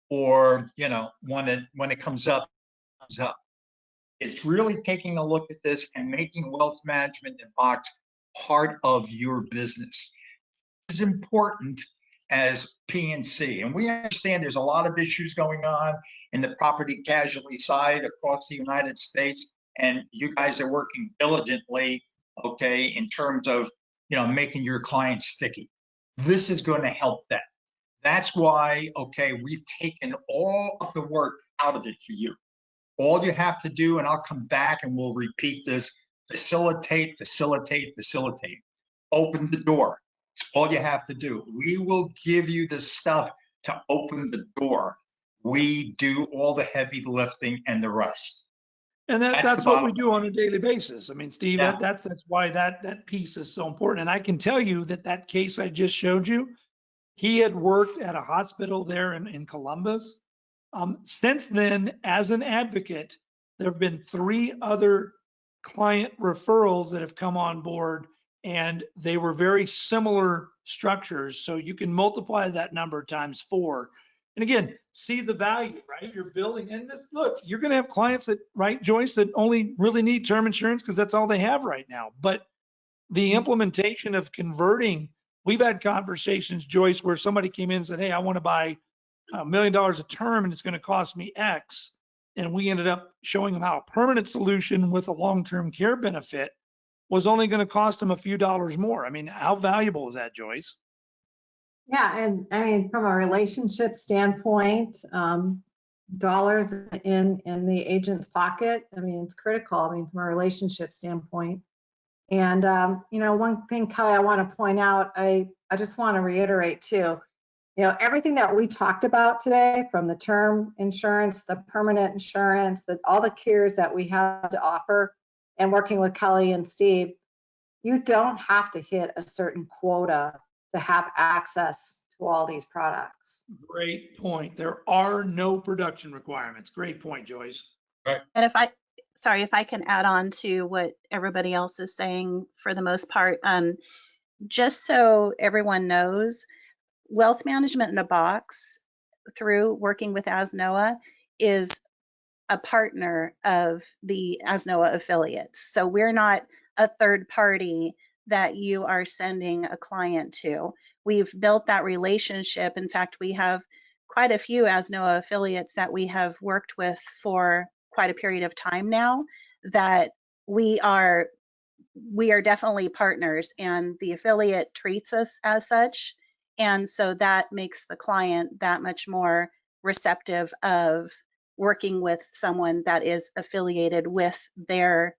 or when it comes up, it comes up. It's really taking a look at this and making wealth management in the box part of your business. It's important as P&C, and we understand there's a lot of issues going on in the property casualty side across the United States, and you guys are working diligently, okay, in terms of making your clients sticky. This is going to help that. That's why, okay, we've taken all of the work out of it for you. All you have to do, and I'll come back and we'll repeat this: facilitate, facilitate, facilitate. Open the door. It's all you have to do. We will give you the stuff to open the door. We do all the heavy lifting and the rest. And that's what we do on a daily basis. I mean, Steve, Yeah. that's why that piece is so important. And I can tell you that case I just showed you, he had worked at a hospital there in Columbus. Since then, as an advocate, there have been 3 other client referrals that have come on board, and they were very similar structures. So you can multiply that number times 4. And again, see the value, right? You're building, and look, you're going to have clients that, right, Joyce, that only really need term insurance because that's all they have right now. But the implementation of converting, we've had conversations, Joyce, where somebody came in and said, hey, I want to buy $1 million a term and it's going to cost me X. And we ended up showing them how a permanent solution with a long-term care benefit was only going to cost them a few dollars more. I mean, how valuable is that, Joyce? Yeah, and I mean, from a relationship standpoint, dollars in the agent's pocket, I mean, it's critical. I mean, from a relationship standpoint. And one thing, Kelly, I want to point out, I just want to reiterate too, everything that we talked about today, from the term insurance, the permanent insurance, all the cares that we have to offer, and working with Kelly and Steve, you don't have to hit a certain quota to have access to all these products. Great point. There are no production requirements. Great point, Joyce. Right. And if I can add on to what everybody else is saying for the most part, just so everyone knows, wealth management in a box through working with ASNOA is a partner of the ASNOA affiliates. So we're not a third party that you are sending a client to. We've built that relationship. In fact, we have quite a few ASNOA affiliates that we have worked with for quite a period of time now, that we are definitely partners, and the affiliate treats us as such. And so that makes the client that much more receptive of working with someone that is affiliated with their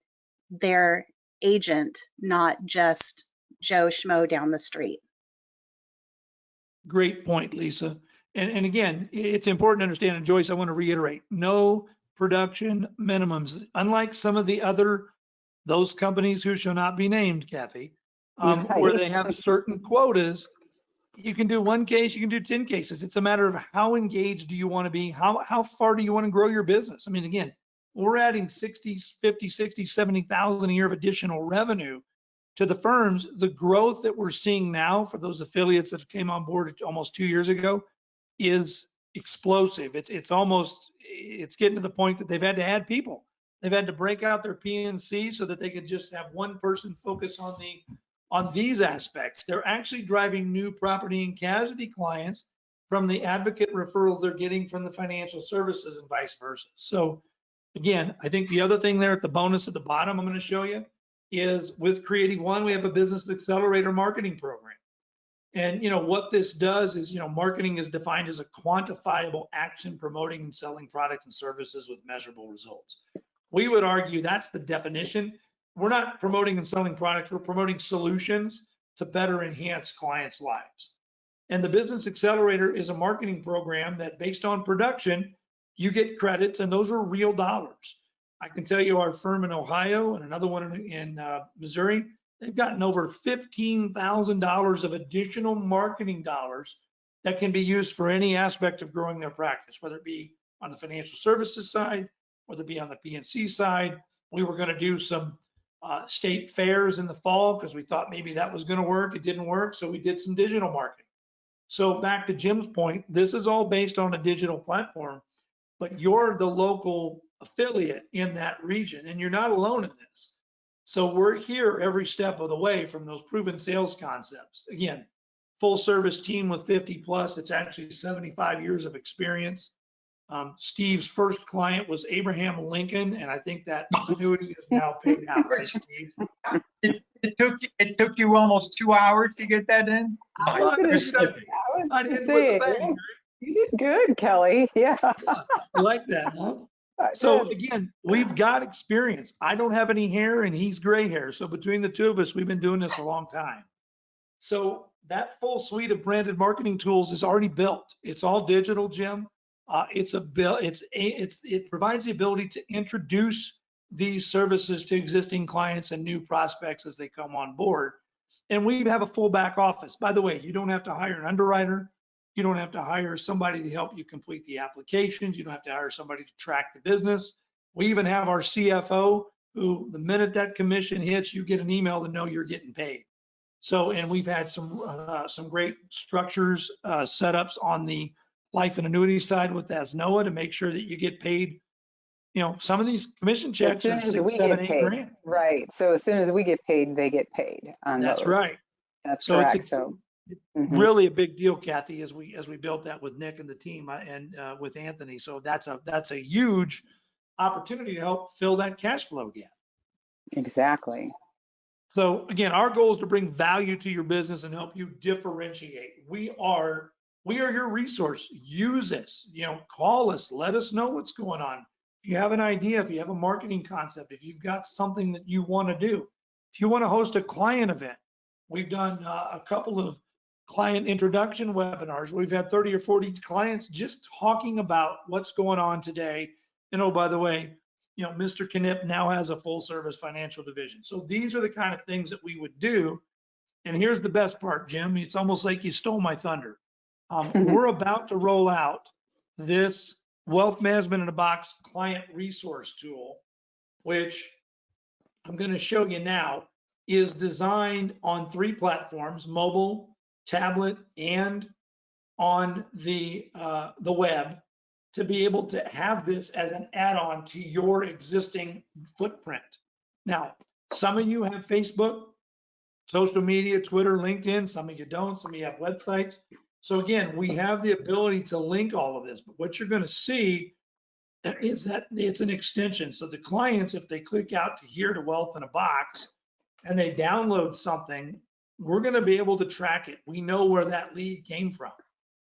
agent, not just Joe Schmo down the street. Great point, Lisa. And again, it's important to understand, and Joyce, I want to reiterate, no production minimums. Unlike some of the other, those companies who shall not be named, Kathy, where they have certain quotas, you can do one case, you can do 10 cases. It's a matter of how engaged do you want to be? How far do you want to grow your business? I mean, again, we're adding 60, 50, 60, 70,000 a year of additional revenue to the firms. The growth that we're seeing now for those affiliates that came on board almost 2 years ago is explosive. It's getting to the point that they've had to add people. They've had to break out their PNC so that they could just have one person focus on these aspects. They're actually driving new property and casualty clients from the advocate referrals they're getting from the financial services and vice versa. So again, I think the other thing there at the bonus at the bottom I'm going to show you is with CreativeOne, we have a business accelerator marketing program. And what this does is, marketing is defined as a quantifiable action promoting and selling products and services with measurable results. We would argue that's the definition. We're not promoting and selling products, we're promoting solutions to better enhance clients' lives. And the Business Accelerator is a marketing program that, based on production, you get credits, and those are real dollars. I can tell you our firm in Ohio and another one in Missouri, they've gotten over $15,000 of additional marketing dollars that can be used for any aspect of growing their practice, whether it be on the financial services side, whether it be on the PNC side. We were going to do some state fairs in the fall because we thought maybe that was going to work. It didn't work, so we did some digital marketing. So back to Jim's point, this is all based on a digital platform, but you're the local affiliate in that region, and you're not alone in this. So we're here every step of the way from those proven sales concepts. Again, full service team with 50 plus, it's actually 75 years of experience. Steve's first client was Abraham Lincoln, and I think that annuity is now paid out, right, Steve? It took you almost 2 hours to get that in? I didn't put the bang. You did good, Kelly. Yeah. You like that, huh? So again, we've got experience. I don't have any hair and he's gray hair. So between the two of us, we've been doing this a long time. So that full suite of branded marketing tools is already built. It's all digital, Jim. It provides the ability to introduce these services to existing clients and new prospects as they come on board. And we have a full back office. By the way, you don't have to hire an underwriter. You don't have to hire somebody to help you complete the applications. You don't have to hire somebody to track the business. We even have our CFO who, the minute that commission hits, you get an email to know you're getting paid. So, and we've had some great structures, setups on the life and annuity side with ASNOA to make sure that you get paid. Some of these commission checks are 6, 7, 8 grand. Right. So as soon as we get paid, they get paid on those. That's right. That's So correct. it's really a big deal, Kathy, as we built that with Nick and the team and with Anthony. So that's a huge opportunity to help fill that cash flow gap. Exactly. So again, our goal is to bring value to your business and help you differentiate. We are your resource. Use us. Call us. Let us know what's going on. If you have an idea, if you have a marketing concept, if you've got something that you want to do, if you want to host a client event, we've done a couple of client introduction webinars. We've had 30 or 40 clients just talking about what's going on today. And oh, by the way, Mr. Knipp now has a full service financial division. So these are the kind of things that we would do. And here's the best part, Jim. It's almost like you stole my thunder. We're about to roll out this Wealth Management in a Box client resource tool, which I'm going to show you now, is designed on 3 platforms: mobile, tablet, and on the web. to be able to have this as an add-on to your existing footprint. Now, some of you have Facebook, social media, Twitter, LinkedIn, some of you don't, some of you have websites. So again, we have the ability to link all of this, but what you're going to see is that it's an extension. So the clients, if they click out to here to Wealth in a Box and they download something, we're going to be able to track it. We know where that lead came from.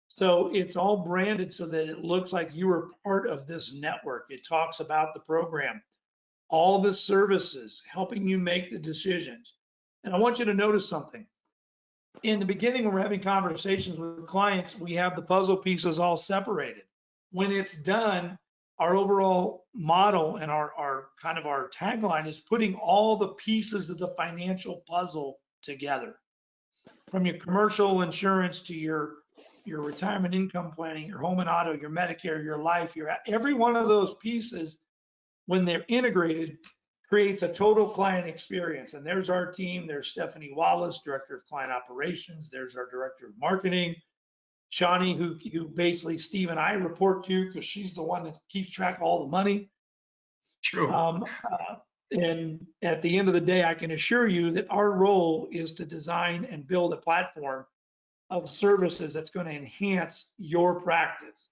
So it's all branded so that it looks like you are part of this network. It talks about the program, all the services, helping you make the decisions. And I want you to notice something. In the beginning, when we're having conversations with clients, we have the puzzle pieces all separated. When it's done, our overall model and our kind of our tagline is putting all the pieces of the financial puzzle together. From your commercial insurance to your retirement income planning, your home and auto, your Medicare, your life, every one of those pieces, when they're integrated, creates a total client experience. And there's our team. There's Stephanie Wallace, Director of Client Operations. There's our Director of Marketing, Shawnee, who basically Steve and I report to because she's the one that keeps track of all the money. True. And at the end of the day, I can assure you that our role is to design and build a platform of services that's going to enhance your practice.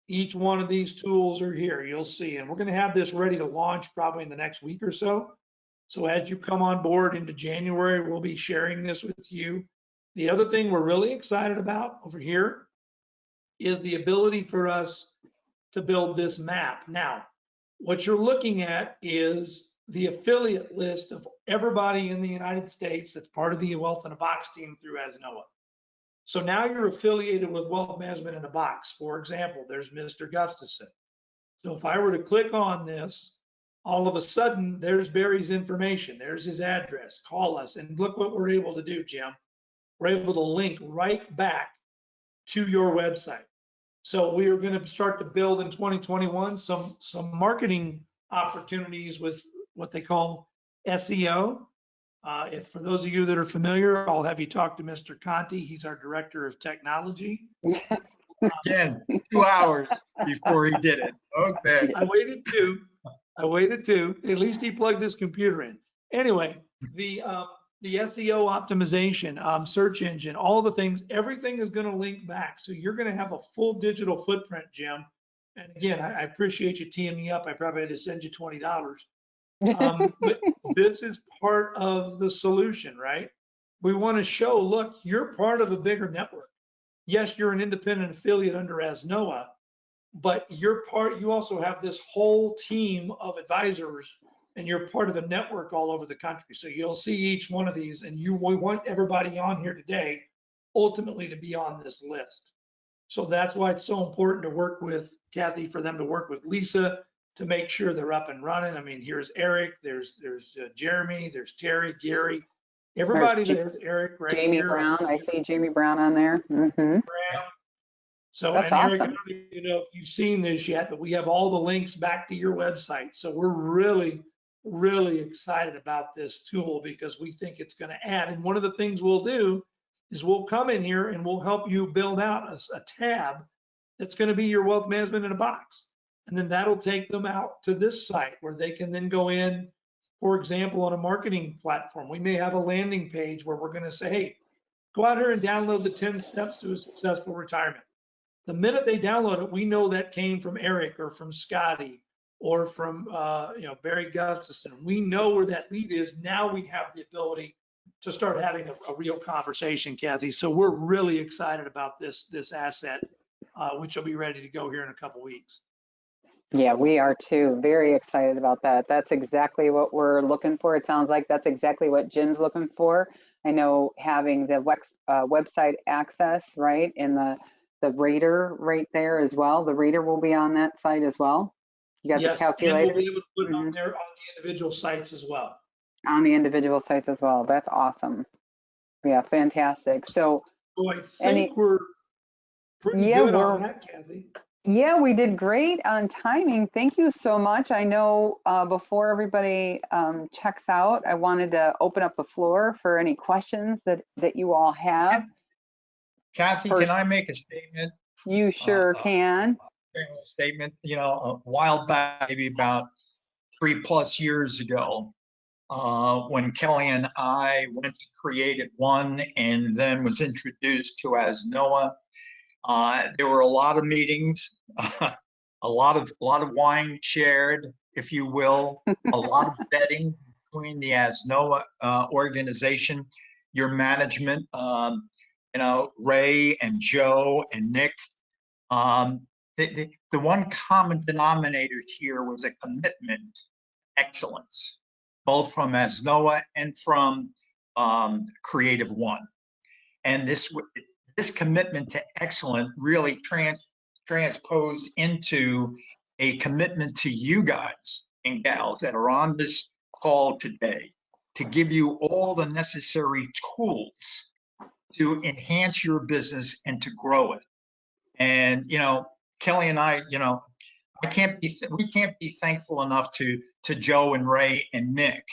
Each one of these tools are here, you'll see, and we're going to have this ready to launch probably in the next week or so. So as you come on board into January, we'll be sharing this with you. The other thing we're really excited about over here is the ability for us to build this map. Now, what you're looking at is the affiliate list of everybody in the United States that's part of the Wealth in a Box team through ASNOA. So now you're affiliated with Wealth Management in a Box. For example, there's Mr. Gustafson. So if I were to click on this, all of a sudden there's Barry's information. There's his address. Call us. And look what we're able to do, Jim. We're able to link right back to your website. So we are going to start to build in 2021 some marketing opportunities with what they call SEO. If for those of you that are familiar, I'll have you talk to Mr. Conti. He's our Director of Technology. Again, 2 hours before he did it. Okay. I waited two. At least he plugged his computer in. Anyway, the SEO optimization, search engine, all the things, everything is going to link back. So you're going to have a full digital footprint, Jim. And again, I appreciate you teeing me up. I probably had to send you $20. But this is part of the solution, right? We want to show, look, you're part of a bigger network. Yes, you're an independent affiliate under ASNOA, but you also have this whole team of advisors and you're part of a network all over the country. So you'll see each one of these and we want everybody on here today ultimately to be on this list. So that's why it's so important to work with Kathy, for them to work with Lisa to make sure they're up and running. I mean, here's Eric, there's Jeremy, there's Terry, Gary, everybody there's Eric right Jamie here. Brown, I see Jamie Brown on there. Mm-hmm. So, that's and Eric, awesome. I don't even know if you've seen this yet, but we have all the links back to your website. So we're really, really excited about this tool because we think it's going to add. And one of the things we'll do is we'll come in here and we'll help you build out a tab that's going to be your wealth management in a box. And then that'll take them out to this site where they can then go in, for example, on a marketing platform. We may have a landing page where we're going to say, hey, go out here and download the 10 steps to a successful retirement. The minute they download it, we know that came from Eric or from Scotty or from Barry Gustafson. We know where that lead is. Now we have the ability to start having a real conversation, Kathy. So we're really excited about this asset, which will be ready to go here in a couple weeks. Yeah, we are too. Very excited about that. That's exactly what we're looking for. It sounds like that's exactly what Jim's looking for. I know having the website access, right, and the rater right there as well. The rater will be on that site as well. You got the calculator. And we'll be able to put it on there on the individual sites as well. On the individual sites as well. That's awesome. Yeah, fantastic. So I think we're pretty good on that, Kathy. Yeah, we did great on timing. Thank you so much. I know before everybody checks out, I wanted to open up the floor for any questions that you all have. Kathy, can I make a statement? You sure can. general statement. A while back, maybe about 3+ years ago, when Kelly and I went to CreativeOne and then was introduced to ASNOA. There were a lot of meetings, a lot of wine shared, if you will, a lot of vetting between the ASNOA organization, your management, Ray and Joe and Nick. The one common denominator here was a commitment to excellence, both from ASNOA and from CreativeOne. And this commitment to excellence really transposed into a commitment to you guys and gals that are on this call today to give you all the necessary tools to enhance your business and to grow it. And Kelly and I, we can't be thankful enough to Joe and Ray and Nick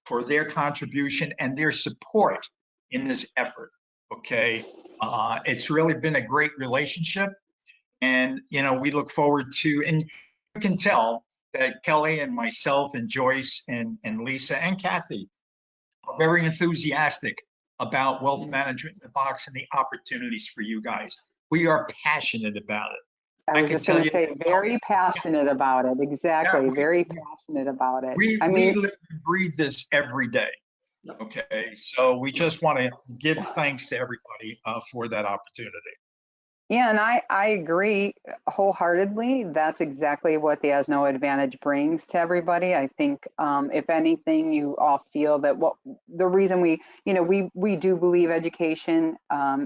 for their contribution and their support in this effort. Okay, it's really been a great relationship, and we look forward to. And you can tell that Kelly and myself and Joyce and Lisa and Kathy are very enthusiastic about wealth management in the box and the opportunities for you guys. We are passionate about it. I was just going to say, very passionate about it. Exactly. Yeah, very passionate about it. We I mean, live and breathe this every day. Okay. So we just want to give thanks to everybody for that opportunity. yeah, and I agree wholeheartedly. That's exactly what the ASNOA Advantage brings to everybody. I think if anything, you all feel that the reason we do believe education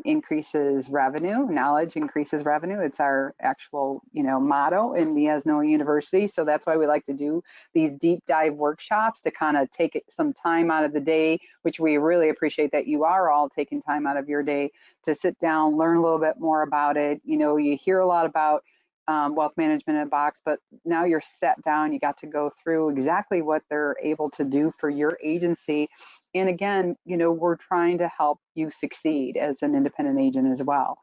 increases revenue, knowledge increases revenue. It's our actual motto in the ASNOA University. So that's why we like to do these deep dive workshops to kind of take some time out of the day, which we really appreciate that you are all taking time out of your day to sit down, learn a little bit more about it. You hear a lot about wealth management in a box, but now you're sat down, you got to go through exactly what they're able to do for your agency. And again, we're trying to help you succeed as an independent agent as well.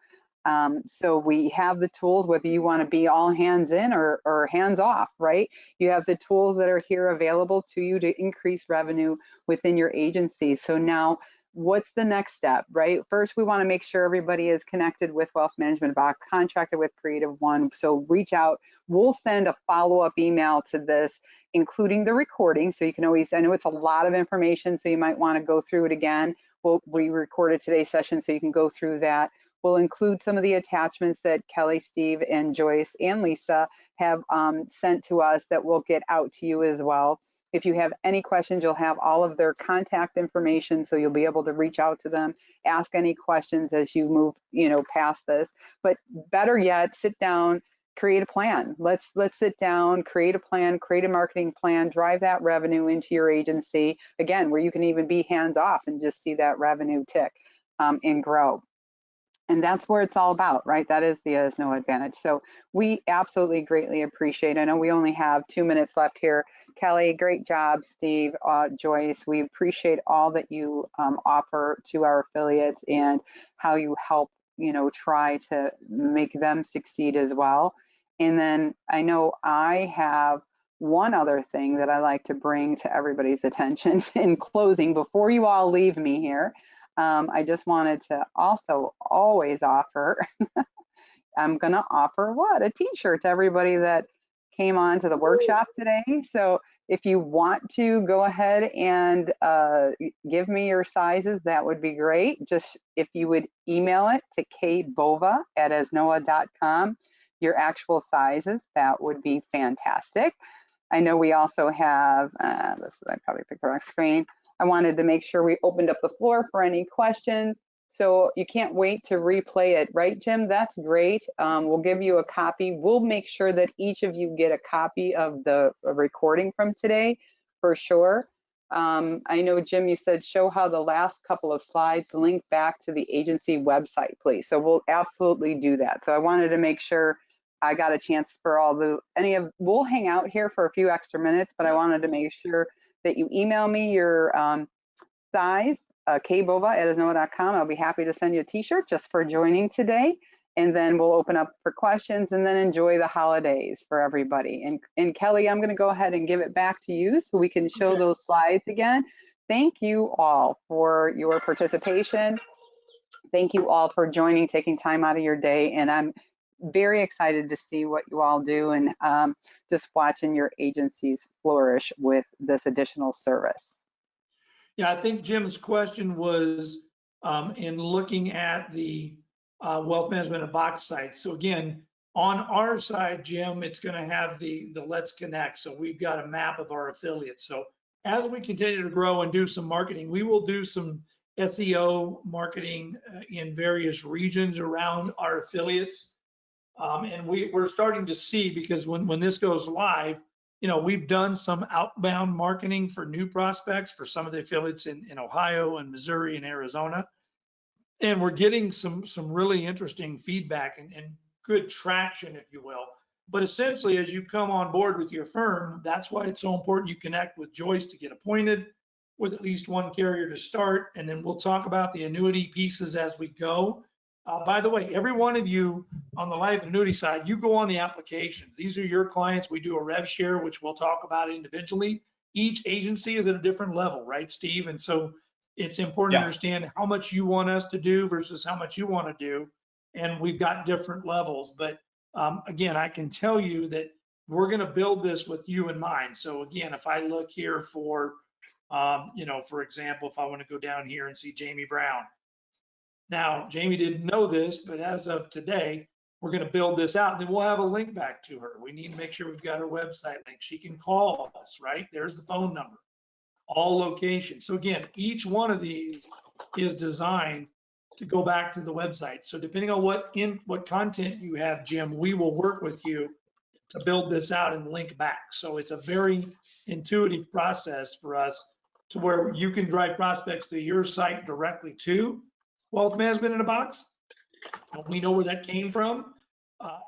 So we have the tools, whether you want to be all hands in or hands off, right? You have the tools that are here available to you to increase revenue within your agency. So now, what's the next step, right? First, we want to make sure everybody is connected with Wealth Management Box, contracted with CreativeOne. So reach out. We'll send a follow-up email to this, including the recording. So you can always, I know it's a lot of information, so you might want to go through it again. We recorded today's session, so you can go through that. We'll include some of the attachments that Kelly, Steve, and Joyce and Lisa have sent to us that we'll get out to you as well. If you have any questions, you'll have all of their contact information, so you'll be able to reach out to them, ask any questions as you move, past this. But better yet, sit down, create a plan. Let's sit down, create a plan, create a marketing plan, drive that revenue into your agency, again, where you can even be hands off and just see that revenue tick and grow. And that's where it's all about, right? That is the ASNOA Advantage. So we absolutely greatly appreciate it. I know we only have 2 minutes left here. Kelly, great job. Steve, Joyce, we appreciate all that you offer to our affiliates and how you help, try to make them succeed as well. And then I know I have one other thing that I like to bring to everybody's attention in closing before you all leave me here. I just wanted to also always offer, I'm going to offer a t-shirt to everybody that came on to the workshop today. So if you want to go ahead and give me your sizes, that would be great. Just if you would email it to kbova@asnoa.com, your actual sizes, that would be fantastic. I know we also have, I probably picked the wrong screen. I wanted to make sure we opened up the floor for any questions. So you can't wait to replay it, right, Jim? That's great. We'll give you a copy. We'll make sure that each of you get a copy of the recording from today for sure. I know, Jim, you said show how the last couple of slides link back to the agency website, please. So we'll absolutely do that. So I wanted to make sure I got a chance for we'll hang out here for a few extra minutes, but I wanted to make sure that you email me your size, kbova@asnoa.com. I'll be happy to send you a t-shirt just for joining today. and then we'll open up for questions, and then enjoy the holidays for everybody. And Kelly, I'm going to go ahead and give it back to you so we can show those slides again. Thank you all for your participation. Thank you all for joining, taking time out of your day, and I'm very excited to see what you all do, and just watching your agencies flourish with this additional service. Yeah, I think Jim's question was in looking at the wealth management in a box site. So again, on our side, Jim, it's going to have the Let's Connect. So we've got a map of our affiliates. So as we continue to grow and do some marketing, we will do some SEO marketing in various regions around our affiliates. And we're starting to see, because when this goes live, you know, we've done some outbound marketing for new prospects for some of the affiliates in Ohio and Missouri and Arizona. And we're getting some really interesting feedback and good traction, if you will. But essentially, as you come on board with your firm, that's why it's so important you connect with Joyce to get appointed with at least one carrier to start. And then we'll talk about the annuity pieces as we go. By the way, every one of you on the life annuity side, you go on the applications. These are your clients. We do a rev share, which we'll talk about individually. Each agency is at a different level, right, Steve? And so it's important to understand how much you want us to do versus how much you want to do. And we've got different levels. But again, I can tell you that we're going to build this with you in mind. So again, if I look here for, you know, for example, if I want to go down here and see Jamie Brown. Now, Jamie didn't know this, but as of today, we're going to build this out, and then we'll have a link back to her. We need to make sure we've got her website link. She can call us, right? There's the phone number, all locations. So again, each one of these is designed to go back to the website. So depending on what content you have, Jim, we will work with you to build this out and link back. So it's a very intuitive process for us to where you can drive prospects to your site directly to Wealth Management in a Box. We know where that came from.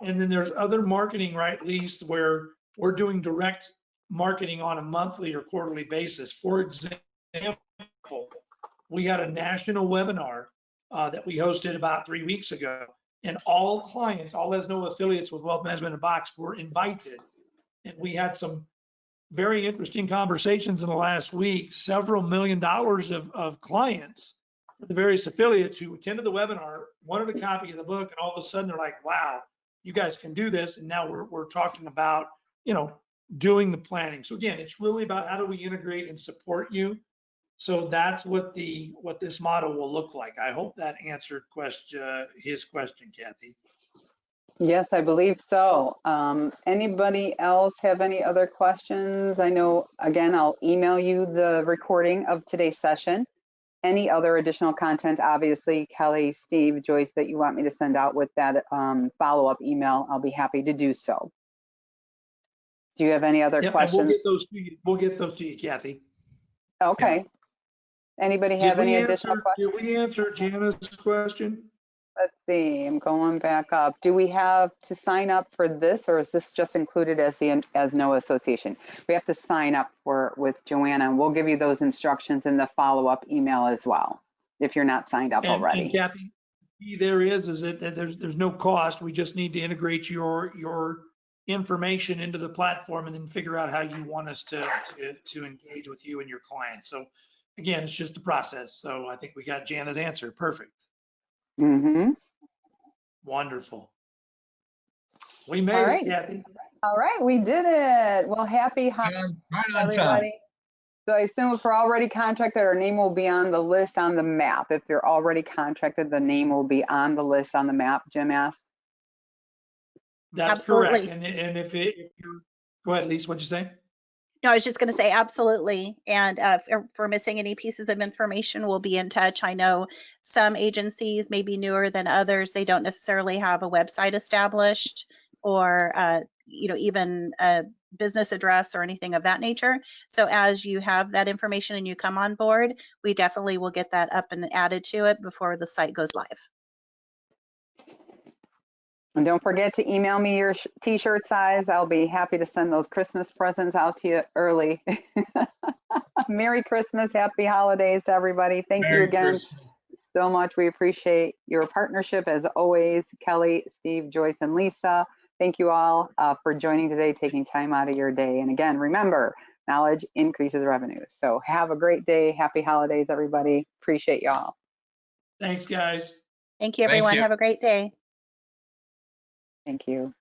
And then there's other marketing, right, Lise, where we're doing direct marketing on a monthly or quarterly basis. For example, we had a national webinar that we hosted about 3 weeks ago, and all clients, all ASNOA affiliates with Wealth Management in a Box were invited. And we had some very interesting conversations in the last week, several $1 million of clients, the various affiliates who attended the webinar, wanted a copy of the book, and all of a sudden they're like, wow, you guys can do this. And now we're talking about, you know, doing the planning. So again, it's really about how do we integrate and support you. So that's what this model will look like. I hope that answered his question, Kathy. Yes, I believe so. Anybody else have any other questions? I know, again, I'll email you the recording of today's session. Any other additional content, obviously, Kelly, Steve, Joyce, that you want me to send out with that follow-up email, I'll be happy to do so. Do you have any other questions? And we'll get those to you. We'll get those to you, Kathy. Okay. Yeah. Anybody have any additional questions? Did we answer Jana's question? Let's see, I'm going back up. Do we have to sign up for this, or is this just included as the ASNOA Association? We have to sign up with Joanna, and we'll give you those instructions in the follow-up email as well, if you're not signed up already. And Kathy, there is that there's no cost. We just need to integrate your information into the platform and then figure out how you want us to engage with you and your clients. So again, it's just a process. So I think we got Jana's answer. Perfect. Mm-hmm. Wonderful. We made it, Kathy. All right, we did it. Well, happy Right on everybody. time. So I assume if we're already contracted, our name will be on the list on the map. If you're already contracted, the name will be on the list on the map, Jim asked. That's Absolutely. correct. And if you're, go ahead, Lise, what'd you say? No, I was just going to say absolutely. And if we're missing any pieces of information, we'll be in touch. I know some agencies may be newer than others. They don't necessarily have a website established or, you know, even a business address or anything of that nature. So as you have that information and you come on board, we definitely will get that up and added to it before the site goes live. And don't forget to email me your t-shirt size. I'll be happy to send those Christmas presents out to you early. Merry Christmas, happy holidays to everybody. Thank you again. Christmas. so much. We appreciate your partnership as always. Kelly, Steve, Joyce, and Lisa, thank you all for joining today, taking time out of your day. And again, remember, knowledge increases revenue. So have a great day. Happy holidays, everybody. Appreciate y'all. Thanks, guys. Thank you, Thank everyone. you. Have a great day. Thank you.